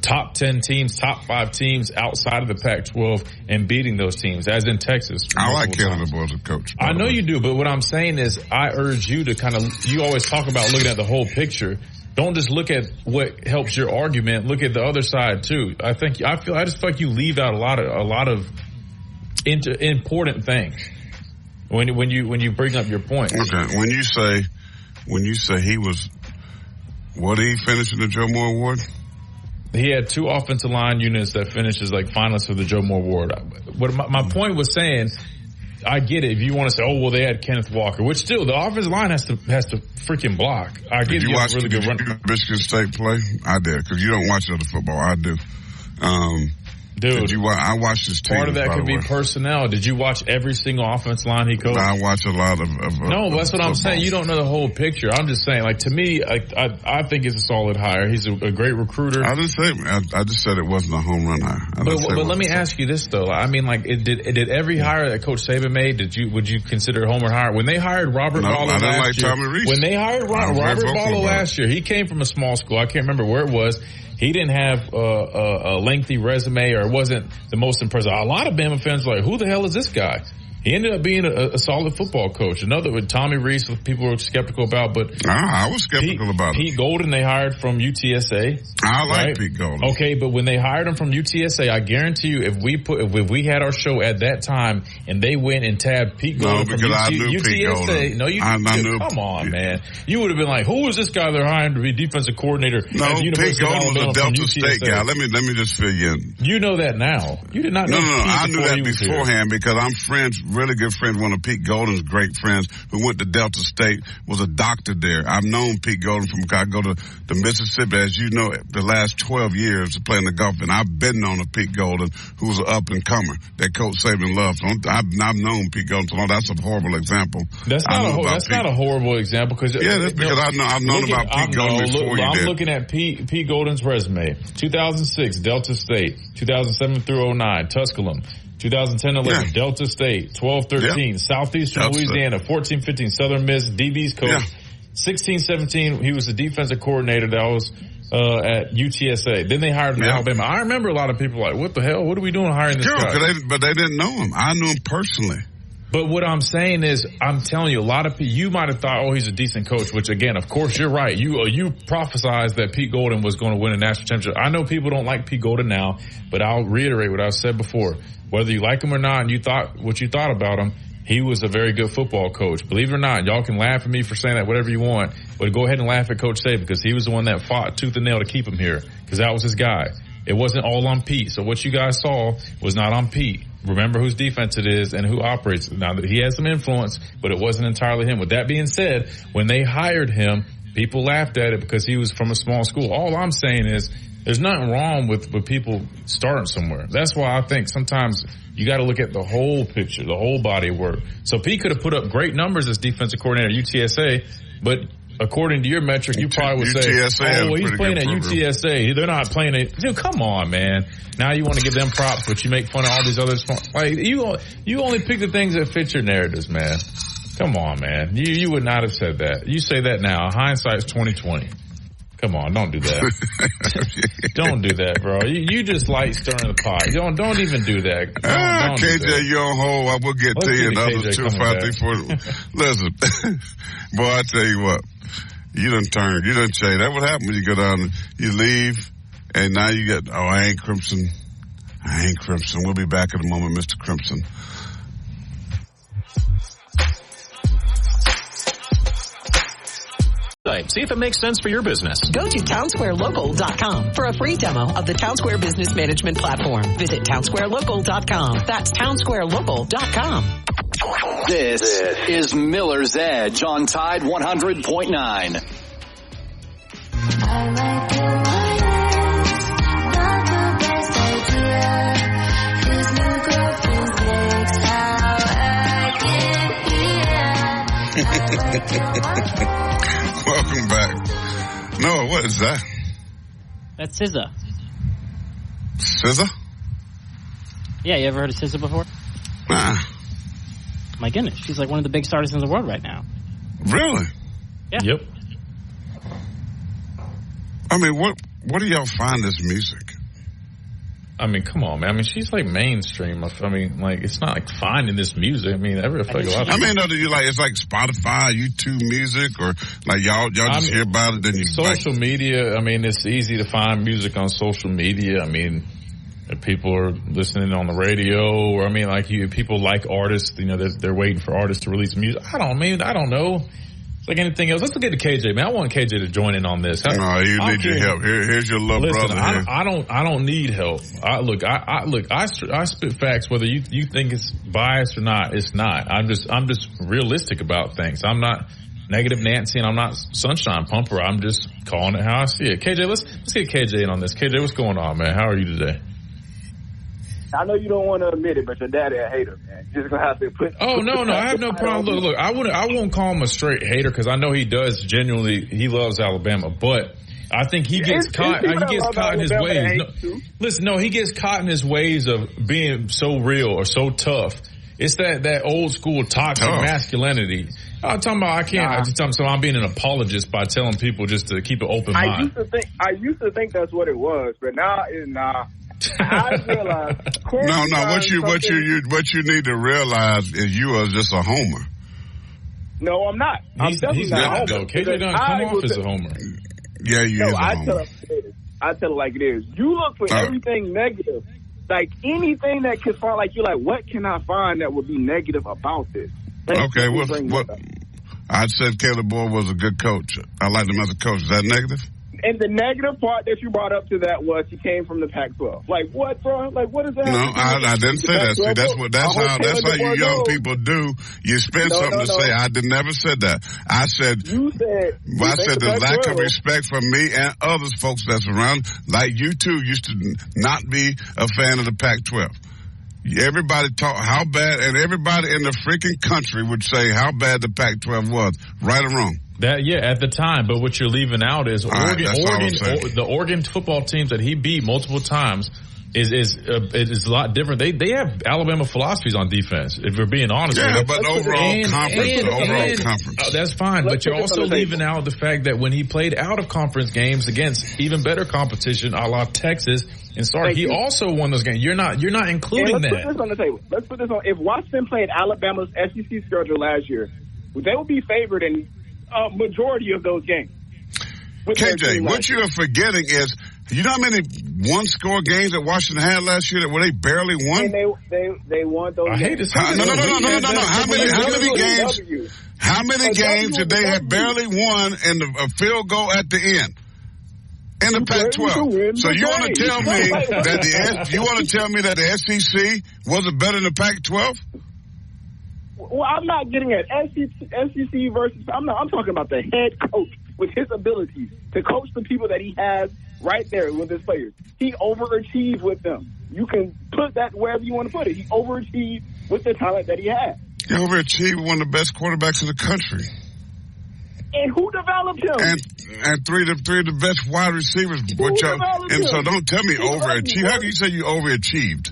Speaker 6: top 10 teams, top 5 teams outside of the Pac-12 and beating those teams, as in Texas.
Speaker 5: I like Kellen DeBoer as a coach.
Speaker 6: I know you do, but what I'm saying is I urge you to you always talk about looking at the whole picture. Don't just look at what helps your argument. Look at the other side too. I just feel like you leave out a lot of important things when you bring up your point.
Speaker 5: Okay. When you say he was, what did he finish in the Joe Moore Award?
Speaker 6: He had 2 offensive line units that finished as like finalists for the Joe Moore Award. What my point was saying, I get it. If you want to say, oh well, they had Kenneth Walker, which still the offensive line has to freaking block. I get you watch really good run.
Speaker 5: Michigan State play? I did because you don't watch other football. I do.
Speaker 6: Dude,
Speaker 5: I watched his team.
Speaker 6: Part of that could be personnel. Did you watch every single offense line he coached?
Speaker 5: I watch a lot of
Speaker 6: no, that's what I'm saying. You don't know the whole picture. I'm just saying, like, to me, I think it's a solid hire. He's a great recruiter.
Speaker 5: I just said it wasn't a home run hire.
Speaker 6: But let me ask you this though. I mean, like, did every hire that Coach Saban made, would you consider a home run hire? When they hired Robert Balla last year,
Speaker 5: Tommy Reese.
Speaker 6: When they hired Robert Balla last year, he came from a small school. I can't remember where it was. He didn't have a lengthy resume, or it wasn't the most impressive. A lot of Bama fans were like, who the hell is this guy? He ended up being a solid football coach. Another with Tommy Reese, people were skeptical about, but
Speaker 5: I was skeptical about it.
Speaker 6: Pete Golden, they hired from UTSA.
Speaker 5: I like Pete Golden.
Speaker 6: Okay, but when they hired him from UTSA, I guarantee you, if we had our show at that time and they went and tabbed Pete Golden from
Speaker 5: I knew
Speaker 6: UTSA,
Speaker 5: Pete Golden.
Speaker 6: No, you didn't. Come on, man. You would have been like, who is this guy they're hiring to be defensive coordinator?
Speaker 5: No, Pete Golden was a Delta State guy. Let me just fill you in.
Speaker 6: You know that now. You did not know.
Speaker 5: No, I knew that beforehand because I'm really good friends. One of Pete Golden's great friends who went to Delta State, was a doctor there. I've known Pete Golden I go to Mississippi, as you know, the last 12 years playing the golf, and I've been known a Pete Golden who was an up-and-comer that Coach Saban loved. So I've known Pete Golden, so that's a horrible example.
Speaker 6: That's not a horrible example. That's
Speaker 5: because I've known about Pete Golden before you did.
Speaker 6: I'm looking at Pete Golden's resume. 2006, Delta State. 2007 through 09, Tuscaloosa. 2010-11, Delta State. 12-13, Southeastern Louisiana. 14-15, Southern Miss, DB's coach. 16, 17, he was the defensive coordinator that was at UTSA. Then they hired him in Alabama. I remember a lot of people like, what the hell? What are we doing hiring this guy?
Speaker 5: But they didn't know him. I knew him personally.
Speaker 6: But what I'm saying is, I'm telling you, a lot of people, you might have thought, oh, he's a decent coach, which again, of course, you're right. You prophesized that Pete Golden was going to win a national championship. I know people don't like Pete Golden now, but I'll reiterate what I've said before. Whether you like him or not, and you thought what you thought about him, he was a very good football coach. Believe it or not, y'all can laugh at me for saying that, whatever you want, but go ahead and laugh at Coach Saban because he was the one that fought tooth and nail to keep him here because that was his guy. It wasn't all on Pete. So what you guys saw was not on Pete. Remember whose defense it is and who operates it. Now, he has some influence, but it wasn't entirely him. With that being said, when they hired him, people laughed at it because he was from a small school. All I'm saying is there's nothing wrong with people starting somewhere. That's why I think sometimes you got to look at the whole picture, the whole body of work. So Pete could have put up great numbers as defensive coordinator at UTSA, but according to your metric, you probably would say, oh, well, he's playing at UTSA. They're not playing at, dude, come on, man. Now you want to give them props, but you make fun of all these other small, like, you only pick the things that fit your narratives, man. Come on, man. You would not have said that. You say that now. Hindsight's 20/20. Come on, don't do that. Don't do that, bro. You just like stirring the pot. Don't even do that. Don't
Speaker 5: KJ,
Speaker 6: do that.
Speaker 5: you're on hold. I will get to you in others 2, 5, 3, 4. Listen, boy, I tell you what. You done change. That what happened when you go down, you leave, and now you get, I ain't Crimson. We'll be back in a moment, Mr. Crimson.
Speaker 2: See if it makes sense for your business.
Speaker 22: Go to townsquarelocal.com for a free demo of the Townsquare Business Management Platform. Visit townsquarelocal.com. That's townsquarelocal.com.
Speaker 1: This is Miller's Edge on Tide 100.9.
Speaker 4: I like the wireless, not the best idea. His new girlfriend's legs, how I get here. I like the wireless.
Speaker 5: Welcome back. Noah, what is that?
Speaker 7: That's SZA.
Speaker 5: SZA?
Speaker 7: Yeah, you ever heard of SZA before?
Speaker 5: Nah.
Speaker 7: My goodness, she's like one of the biggest artists in the world right now.
Speaker 5: Really?
Speaker 7: Yeah.
Speaker 6: Yep.
Speaker 5: I mean, what do y'all find this music?
Speaker 6: I mean, come on, man. I mean, she's like mainstream. I mean, like, it's not like finding this music. I mean, do you like, it's like Spotify, YouTube music, or like y'all just hear about it, then you social media. I mean, it's easy to find music on social media. I mean, people are listening on the radio, or I mean, like people like artists. You know, they're waiting for artists to release music. I don't know. It's like anything else. Let's look at the KJ, man. I want KJ to join in on this.
Speaker 5: No, you need your help. Here's your little brother. Here.
Speaker 6: I don't need help. I spit facts whether you think it's biased or not. It's not. I'm just realistic about things. I'm not negative Nancy and I'm not sunshine pumper. I'm just calling it how I see it. KJ, let's get KJ in on this. KJ, what's going on, man? How are you today?
Speaker 23: I know you don't want to admit it, but your daddy a hater, man. You're just gonna have to put.
Speaker 6: Oh no, I have no problem. Look, I won't call him a straight hater because I know he does genuinely. He loves Alabama, but I think he gets caught. He gets caught in his ways. He gets caught in his ways of being so real or so tough. It's that old school toxic masculinity. I'm talking about I'm being an apologist by telling people just to keep an open mind.
Speaker 23: I used to think that's what it was, but now it's not. I realize.
Speaker 5: What you need to realize is you are just a homer.
Speaker 23: No, I'm not. I'm definitely not a homer.
Speaker 6: KJ doesn't come off as a homer.
Speaker 5: Yeah, you is a homer.
Speaker 23: I tell it like it is. You look for everything negative. Like anything that can find, like you're like, what can I find that would be negative about this?
Speaker 5: Okay, what? I said Caleb Boyd was a good coach. I liked him as a coach. Is that negative?
Speaker 23: And the negative part that you brought up to that was he came from the Pac-12. Like what, bro? Like what is that?
Speaker 5: No, I didn't say that. See, that's how you young people do. You spend something to say. I never said that. I said the lack of respect for me and others, folks that's around, like you too, used to not be a fan of the Pac-12. Everybody talk how bad, and everybody in the freaking country would say how bad the Pac-12 was, right or wrong.
Speaker 6: At the time, but what you're leaving out is the Oregon football teams that he beat multiple times is a lot different. They have Alabama philosophies on defense, if we're being honest.
Speaker 5: Yeah,
Speaker 6: with
Speaker 5: but overall conference.
Speaker 6: That's fine, but you're also leaving out the fact that when he played out of conference games against even better competition, a la Texas and Sark, he also won those games. You're not including that.
Speaker 23: Let's put this on the table. Let's put this on. If Washington played Alabama's SEC schedule last year, they would be favored in a majority of those games.
Speaker 5: KJ, what you are forgetting is, you know how many one-score games that Washington had last year that where they barely won?
Speaker 23: And they won those games.
Speaker 5: No. How many games did they have barely won and a field goal at the end? In the Pac-12. So you want to tell me that the SEC wasn't better than the Pac-12?
Speaker 23: Well, I'm not getting at SEC versus. I'm talking about the head coach with his abilities to coach the people that he has right there with his players. He overachieved with them. You can put that wherever you want to put it. He overachieved with the talent that he had.
Speaker 5: He overachieved with one of the best quarterbacks in the country.
Speaker 23: And who developed him?
Speaker 5: And three of the best wide receivers. So don't tell me overachieved. How can you say you overachieved?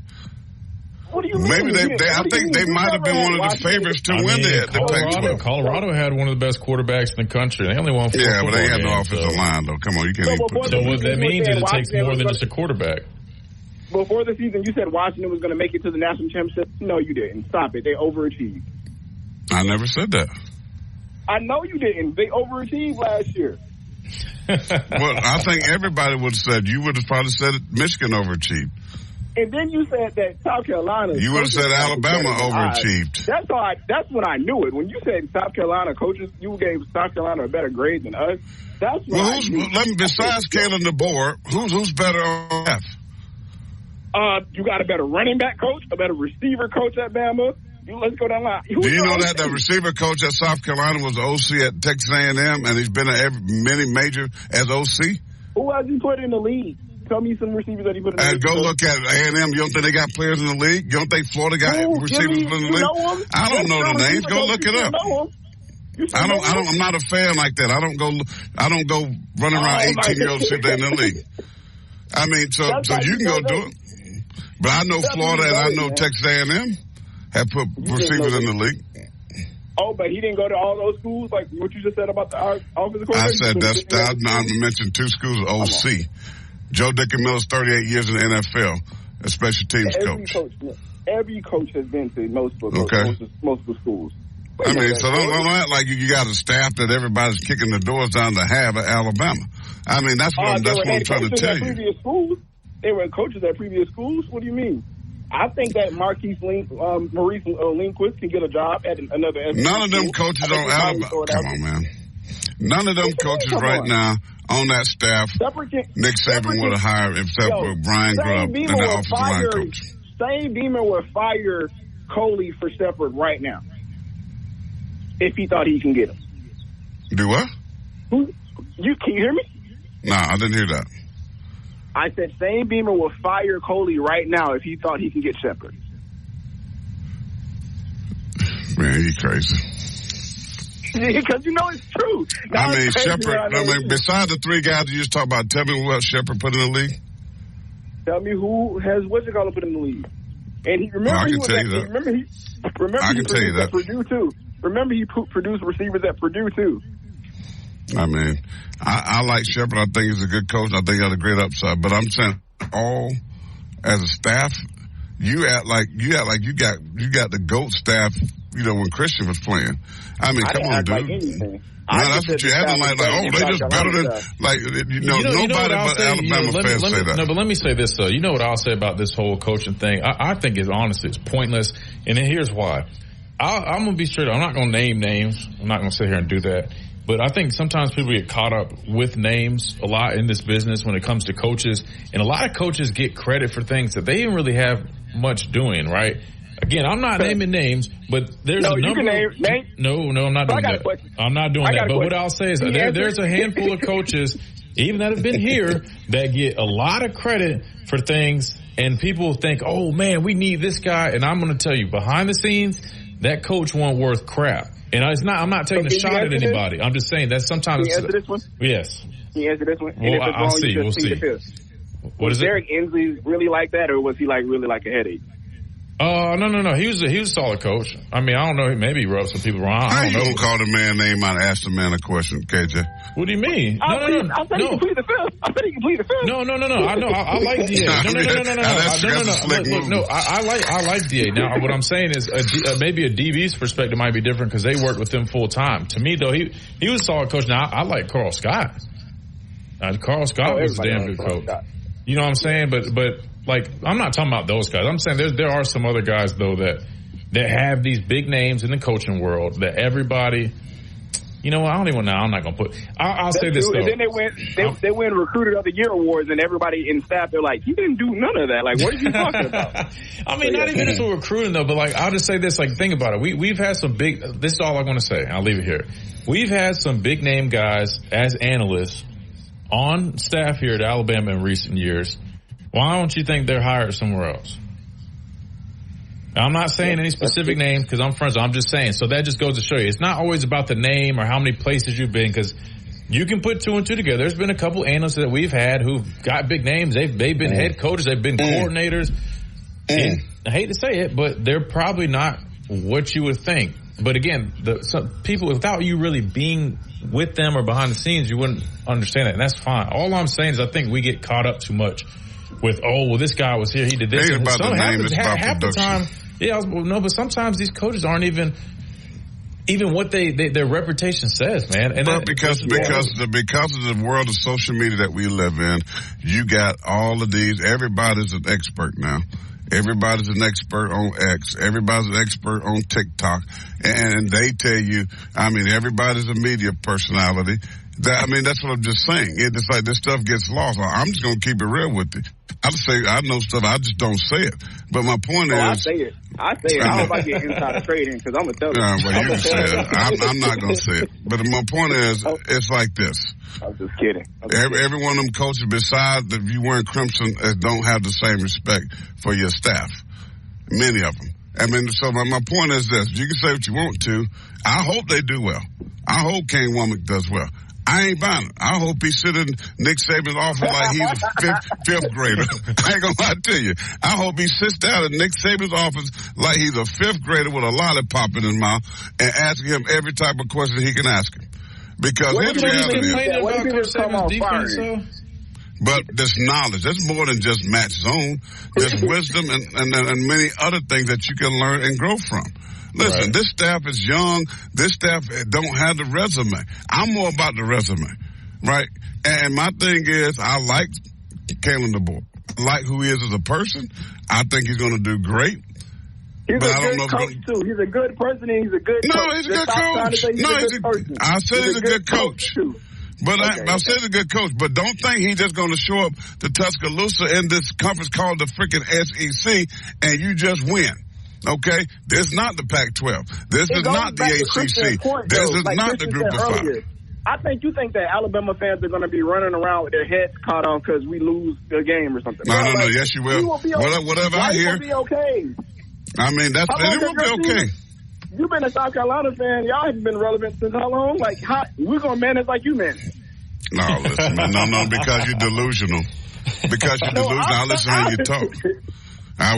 Speaker 23: What do you mean?
Speaker 5: Maybe I think they might have been one of the favorites to win the Pac-12.
Speaker 6: Colorado had one of the best quarterbacks in the country. They only won 4
Speaker 5: Yeah, but they had no
Speaker 6: games,
Speaker 5: offensive line, though. Come on, you can't even put
Speaker 6: So what that means is it takes more than just a quarterback.
Speaker 23: Before the season, you said Washington was going to make it to the national championship. No, you didn't. Stop it. They overachieved.
Speaker 5: I never said that.
Speaker 23: I know you didn't. They overachieved last year.
Speaker 5: Well, I think everybody would have said, you would have probably said Michigan overachieved.
Speaker 23: And then you said that South Carolina.
Speaker 5: You would have said Alabama overachieved.
Speaker 23: That's when I knew it. When you said South Carolina coaches, you gave South Carolina a better grade than us. That's when I knew.
Speaker 5: Besides Kalen DeBoer, who's better on F?
Speaker 23: You got a better running back coach, a better receiver coach at Bama. Let's go down the line.
Speaker 5: Do you know that the receiver coach at South Carolina was the OC at Texas A&M, and he's been at many major as OC?
Speaker 23: Who has he put in the league? Tell me some receivers that he put in the league.
Speaker 5: Go look at A&M. You don't think they got players in the league? You don't think Florida got receivers in the league? I don't know the names. Go look it up. I'm not a fan like that. I don't go running around 18-year-olds see if they're in the league. I mean, so you can go do it. But I know Florida and I know Texas A&M have put receivers in the league.
Speaker 23: Oh, but he didn't go to all those schools like what you just said about the offensive coordinator?
Speaker 5: I said I mentioned 2 schools of OC. Joe Dickens-Miller's 38 years in the NFL, a special teams coach.
Speaker 23: Every coach has been to multiple schools.
Speaker 5: I mean, so don't act like you got a staff that everybody's kicking the doors down to have at Alabama. I mean, that's what I'm trying to tell you.
Speaker 23: They were coaches at previous schools? What do you mean? I think that Maurice Lindquist can get a job at another SEC.
Speaker 5: None of them coaches on Alabama. Come on, man. None of them coaches right now on that staff, Nick Saban would have hired except for Brian Grubb and the offensive line coach.
Speaker 23: Shane Beamer would fire Coley for Shepherd right now if he thought he can get him.
Speaker 5: Do what?
Speaker 23: Can you hear me?
Speaker 5: No, I didn't hear that.
Speaker 23: I said Shane Beamer will fire Coley right now if he thought he can get Shepherd.
Speaker 5: Man, he's crazy.
Speaker 23: Because you know it's true.
Speaker 5: Shepherd, besides the 3 guys you just talked about, tell me who else Shepherd put in the league.
Speaker 23: Tell me who has put in the league. And he produced at Purdue too. Remember he produced receivers at Purdue too.
Speaker 5: I mean, I like Shepherd. I think he's a good coach. I think he got a great upside. But I'm saying, all as a staff, you act like you got the GOAT staff. You know, when Christian was playing. I mean, come on, dude.
Speaker 23: Like
Speaker 5: that's what you're acting like. They just better than nobody but Alabama fans say that.
Speaker 6: No, but let me say this though. You know what I'll say about this whole coaching thing? I think it's honestly it's pointless, and here's why. I'm gonna be straight. I'm not gonna name names. I'm not gonna sit here and do that. But I think sometimes people get caught up with names a lot in this business when it comes to coaches, and a lot of coaches get credit for things that they didn't really have much doing, right? Again, I'm not naming names, but there's a number. No, I'm not doing that. I'm not doing that. But what I'll say is there's a handful of coaches, even that have been here, that get a lot of credit for things, and people think, oh, man, we need this guy. And I'm going to tell you, behind the scenes, that coach wasn't worth crap. And I'm not taking a shot at anybody. I'm just saying that sometimes.
Speaker 23: Can you answer this one?
Speaker 6: Yes.
Speaker 23: Can you answer this one?
Speaker 6: Well, I'll see. We'll see. What is it?
Speaker 23: Derek Inslee really like that, or was he like really like a headache?
Speaker 6: No. He was a solid coach. I mean, I don't know. Maybe he rubbed some people wrong. I don't know.
Speaker 5: How you gonna call the man name out and ask the man a question, KJ?
Speaker 6: What do you mean?
Speaker 23: I said he can plead the fifth.
Speaker 6: No. I know. I like DA. No. I like DA. Now, what I'm saying is, maybe a DB's perspective might be different because they work with him full time. To me, though, he was a solid coach. Now, I like Carl Scott. Carl Scott was a damn good coach. You know what I'm saying? But like, I'm not talking about those guys. I'm saying there are some other guys though that have these big names in the coaching world that everybody. You know what? I don't even know. I'm not gonna put. I'll say this though.
Speaker 23: And then they win Recruiter of the Year awards, and everybody in staff they're like, "He didn't do none of that. Like, what are you talking about?"
Speaker 6: I mean, not even just with recruiting though, but like, I'll just say this. Like, think about it. We've had some big. This is all I'm gonna say. I'll leave it here. We've had some big name guys as analysts on staff here at Alabama in recent years. Why don't you think they're hired somewhere else? Now, I'm not saying any specific names because I'm friends. I'm just saying. So that just goes to show you. It's not always about the name or how many places you've been because you can put two and two together. There's been a couple analysts that we've had who've got big names. They've been head coaches. They've been coordinators. And I hate to say it, but they're probably not what you would think. But again, some people, without you really being with them or behind the scenes, you wouldn't understand it. And that's fine. All I'm saying is I think we get caught up too much with, this guy was here, he did this.
Speaker 5: It ain't about the name, it's about
Speaker 6: half the time, but sometimes these coaches aren't even what their reputation says, man. And
Speaker 5: because of the world of social media that we live in, you got all of these. Everybody's an expert now. Everybody's an expert on X. Everybody's an expert on TikTok. And they tell you, everybody's a media personality. That's what I'm just saying. It's like this stuff gets lost. I'm just going to keep it real with you. I know stuff. I just don't say it. But my point is.
Speaker 23: I say it. I hope I get insider trading because I'm going to tell you.
Speaker 5: Well, you can say it. I'm not going to say it. But my point is, it's like this.
Speaker 23: I'm just kidding.
Speaker 5: Every one of them coaches, besides if you wearing crimson, don't have the same respect for your staff. Many of them. So my point is this. You can say what you want to. I hope they do well. I hope Kane Womack does well. I ain't buying it. I hope he's sitting in Nick Saban's office like he's a fifth grader. I ain't gonna lie to you. I hope he sits down in Nick Saban's office like he's a fifth grader with a lollipop in his mouth and asking him every type of question he can ask him. Because his reality is. But there's knowledge. There's more than just Matt Zone. There's wisdom and many other things that you can learn and grow from. Listen, This staff is young. This staff don't have the resume. I'm more about the resume, right? And my thing is, I like Kalen DeBoer. I like who he is as a person. I think he's going to do great.
Speaker 23: He's a good coach, too. He's a good person and he's a good coach.
Speaker 5: No, he's a good coach. I said he's a good coach. But I said he's a good coach. But don't think he's just going to show up to Tuscaloosa in this conference called the freaking SEC and you just win. Okay? This is not the Pac-12. This is not the ACC. This is not the Group of Five.
Speaker 23: I think you think that Alabama fans are going to be running around with their heads caught off because we lose the game or something.
Speaker 5: No. Yes, you will.
Speaker 23: You will be okay.
Speaker 5: Whatever I hear.
Speaker 23: You will be okay.
Speaker 5: It will be okay.
Speaker 23: You've been a South Carolina fan. Y'all haven't been relevant since how long? We're going to manage like you manage.
Speaker 5: No, listen, man. No, because you're delusional. Because you're delusional. I listen how you talk. I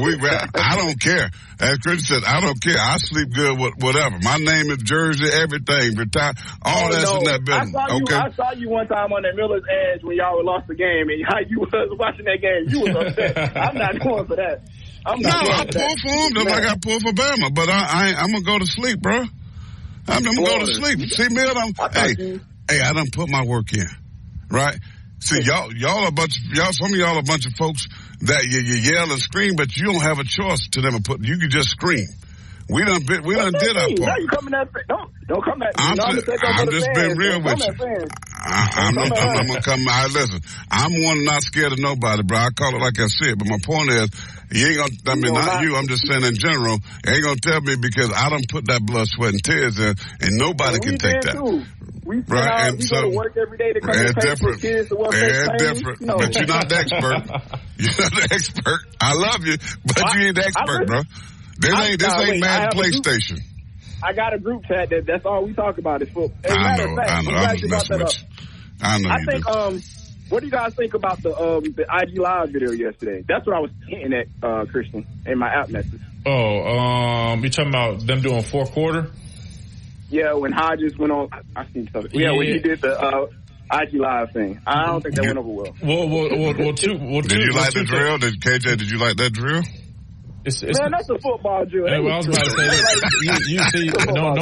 Speaker 5: don't care. As Chris said, I don't care. I sleep good with whatever. My name is Jersey, everything, retire, all that's in that building.
Speaker 23: I saw you one time on that Miller's Edge when y'all lost the game, and how you was watching that game. You was upset. I'm not going for that.
Speaker 5: I pull for him just like I pull for Bama, but I'm going to go to sleep, bro. I'm going to go to sleep. See, Mill, I done put my work in, right? See, y'all a bunch of, some of y'all a bunch of folks that you yell and scream, but you don't have a choice to them. You can just scream. We done did our part.
Speaker 23: Now you coming at don't come at me.
Speaker 5: I'm just being real with you. I'm gonna come. Listen, I'm one not scared of nobody, bro. I call it like I said. But my point is, you ain't gonna. Not you. I'm just saying in general. You ain't gonna tell me because I don't put that blood, sweat, and tears in, and nobody can take that.
Speaker 23: We go to work every day to come and pay for kids to work.
Speaker 5: Different. No. But you're not the expert. You're not the expert. I love you, but you ain't the expert, bro. This ain't Madden PlayStation.
Speaker 23: I got a group chat that's all we talk about is football.
Speaker 5: I know. I'm messing with you. I know.
Speaker 23: I think What do you guys think about the IG Live video yesterday? That's what I was hinting at, Christian, in my app message.
Speaker 6: Oh, you talking about them doing fourth quarter?
Speaker 23: Yeah, when Hodges went on, I seen something. Yeah, when he did the IG Live thing. I don't think that went over well.
Speaker 5: Did you like the drill? KJ, did you like that drill?
Speaker 23: Man, that's a football drill.
Speaker 6: I was about to say, you see, well,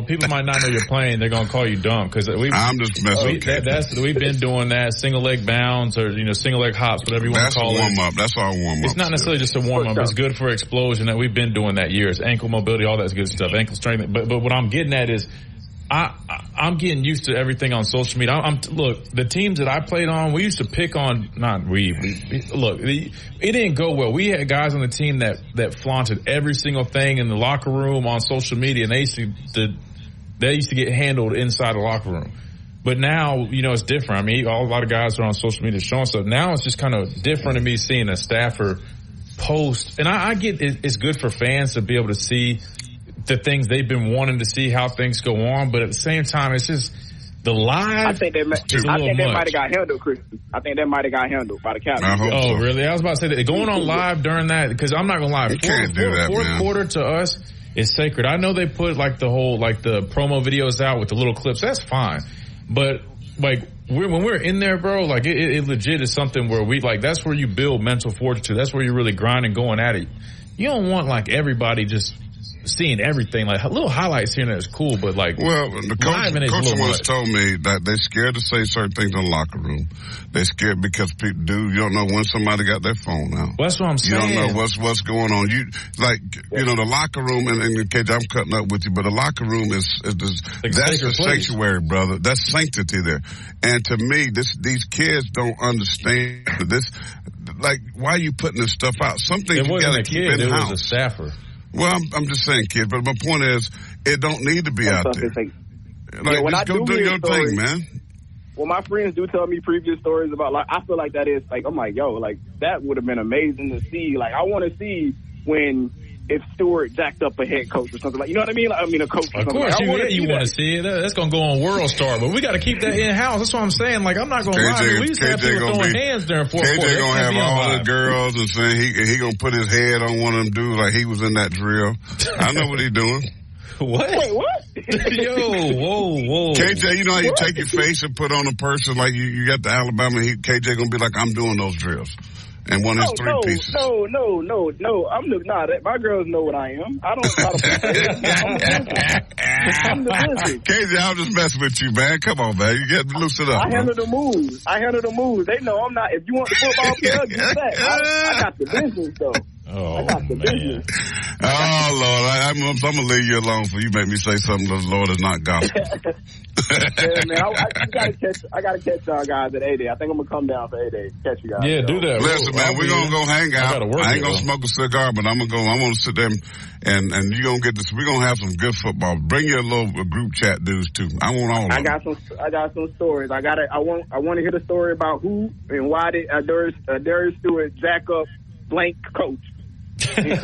Speaker 6: people might not know you're playing. They're gonna call you dumb because
Speaker 5: I'm just messing with KJ.
Speaker 6: We've been doing that single leg bounds or single leg hops, whatever you want to call it.
Speaker 5: That's a warm up. That's all warm up.
Speaker 6: It's not necessarily just a warm up. It's good for explosion. That we've been doing that years. Ankle mobility, all that's good stuff. Ankle strength. But what I'm getting at is, I'm getting used to everything on social media. Look, the teams that I played on, we used to pick on, it didn't go well. We had guys on the team that flaunted every single thing in the locker room on social media, and they used to get handled inside the locker room. But now, it's different. I mean, a lot of guys are on social media showing stuff. Now it's just kind of different to me seeing a staffer post. And I get it's good for fans to be able to see the things they've been wanting to see, how things go on, but at the same time, it's just the live.
Speaker 23: I think that might have got handled, Chris. I think that might have got handled by the captain.
Speaker 6: Oh, really? I was about to say that going on live during that, because I'm not gonna lie, fourth quarter to us is sacred. I know they put the promo videos out with the little clips. That's fine, but when we're in there, bro, it legit is something where that's where you build mental fortitude. That's where you're really grinding, going at it. You don't want everybody just seeing everything, little highlights here and there is cool, but
Speaker 5: the coach once told me that they're scared to say certain things in the locker room. They're scared because you don't know when somebody got their phone out.
Speaker 6: Well, that's what I'm saying.
Speaker 5: You don't know what's going on. The locker room, and KJ, I'm cutting up with you, but the locker room that's the sanctuary, brother. That's sanctity there. And to me, these kids don't understand this. Why are you putting this stuff out? Something you got to keep in house.
Speaker 6: It was a staffer.
Speaker 5: Well, I'm just saying, kid, but my point is, it don't need to be out there.
Speaker 23: When I
Speaker 5: go do your thing, man.
Speaker 23: Well, my friends do tell me previous stories about, I feel like that is, I'm like, yo, that would have been amazing to see. I want to see if Stewart jacked up a head coach or something you know what I mean? A coach or
Speaker 6: something. Of course, you want to see it. That's going to go on World Star, but we got to keep that in-house. That's what I'm saying. I'm not going to lie. We used to have people throwing hands during fourth quarter.
Speaker 5: KJ going to have all the girls and saying he going to put his head on one of them dudes like he was in that drill. I know what he's doing.
Speaker 6: What?
Speaker 23: Wait, what?
Speaker 6: Yo, whoa.
Speaker 5: KJ, you know how you take your face and put on a person you got the Alabama heat. KJ going to be like, I'm doing those drills. And one of his three pieces.
Speaker 23: No. My girls know what I am. I don't try to I'm the business.
Speaker 5: KJ, I'm just messing with you, man. Come on, man. You got to loosen up.
Speaker 23: I handle the moves. They know I'm not. If you want the football player, get back. I got the business, though.
Speaker 5: Oh, man. Oh, Lord. I'm going to leave you alone for you make me say something the Lord is not gospel.
Speaker 23: Yeah, man. I got to catch y'all guys at A-Day. I think I'm going to come down for A-Day. Catch you guys.
Speaker 6: Yeah, do that.
Speaker 5: Listen, man, we're going to go hang out. I ain't going to smoke a cigar, but I'm going to sit there and you're going to get this. We're going to have some good football. Bring your little group chat dudes, too. I want all of them.
Speaker 23: I got some stories. I want to hear the story about who and why did Darius Stewart jack up blank coach.
Speaker 5: There you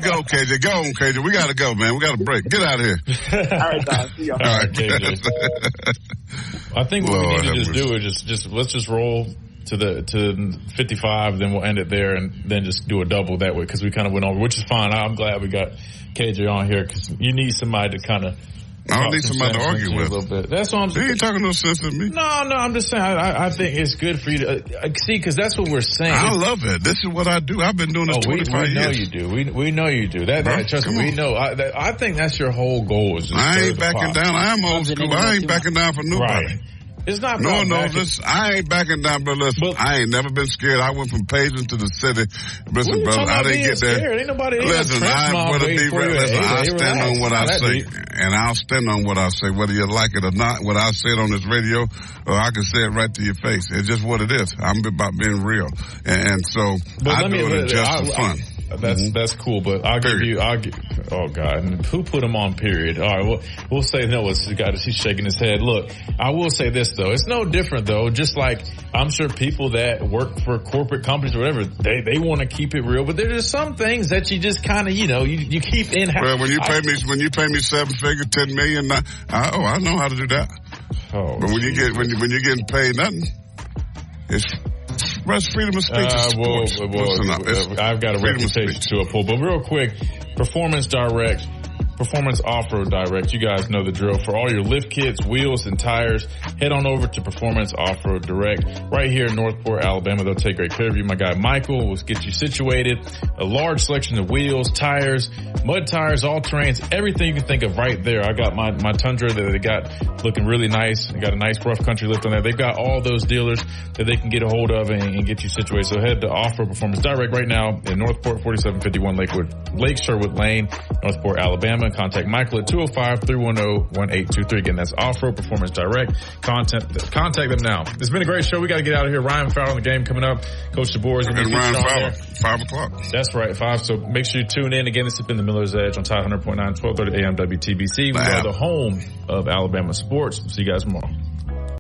Speaker 5: go, KJ. Go on, KJ. We got to go, man. We got to break. Get out of here.
Speaker 23: All right, guys. See y'all.
Speaker 6: All right, KJ. I think what we need to just do is let's just roll to 55, then we'll end it there, and then just do a double that way because we kind of went over, which is fine. I'm glad we got KJ on here because you need somebody to kind of.
Speaker 5: I don't need somebody to argue with.
Speaker 6: A little bit. That's what I'm saying.
Speaker 5: You ain't talking no sense to me.
Speaker 6: No, I'm just saying. I think it's good for you to see because that's what we're saying.
Speaker 5: I love it. This is what I do. I've been doing this 25 years.
Speaker 6: We know you do. We know you do. Trust me. We know. I think that's your whole goal. Is
Speaker 5: I ain't backing down. I am old school. I ain't backing down for nobody.
Speaker 6: Right. It's not
Speaker 5: No, I ain't backing down, but listen, I ain't never been scared. I went from Paging to the city. Listen, brother, I didn't get there.
Speaker 6: Ain't nobody
Speaker 5: listen, I stand on what I say. And I'll stand on what I say, whether you like it or not. What I said on this radio, or I can say it right to your face. It's just what it is. I'm about being real. And so I do it just for fun.
Speaker 6: That's cool, but I'll give you. Oh God, who put him on? Period. All right, we'll say no. It's the guy that he's shaking his head. Look, I will say this though. It's no different though. Just like I'm sure people that work for corporate companies or whatever, they want to keep it real. But there's just some things that you just kind of you keep in house.
Speaker 5: Well, when you pay me 7 figures, $10 million, I know how to do that. But when you're getting paid nothing, it's freedom of speech.
Speaker 6: I've got a reputation to uphold. But real quick, Performance Off-Road Direct. You guys know the drill. For all your lift kits, wheels, and tires, head on over to Performance Off-Road Direct right here in Northport, Alabama. They'll take great care of you. My guy Michael will get you situated. A large selection of wheels, tires, mud tires, all terrains, everything you can think of right there. I got my Tundra that they got looking really nice. They got a nice rough country lift on there. They've got all those dealers that they can get a hold of and get you situated. So head to Off-Road Performance Direct right now in Northport, 4751 Lake Sherwood Lane, Northport, Alabama. Contact Michael at 205-310-1823. Again, that's Off-Road Performance Direct. Contact them now. It's been a great show. We got to get out of here. Ryan Fowler on the game coming up. Coach DeBoer.
Speaker 5: And Ryan Fowler, 5 o'clock.
Speaker 6: That's right, 5. So make sure you tune in. Again, this has been the Miller's Edge on Tide 100.9, 1230 AM WTBC. We are the home of Alabama sports. See you guys tomorrow.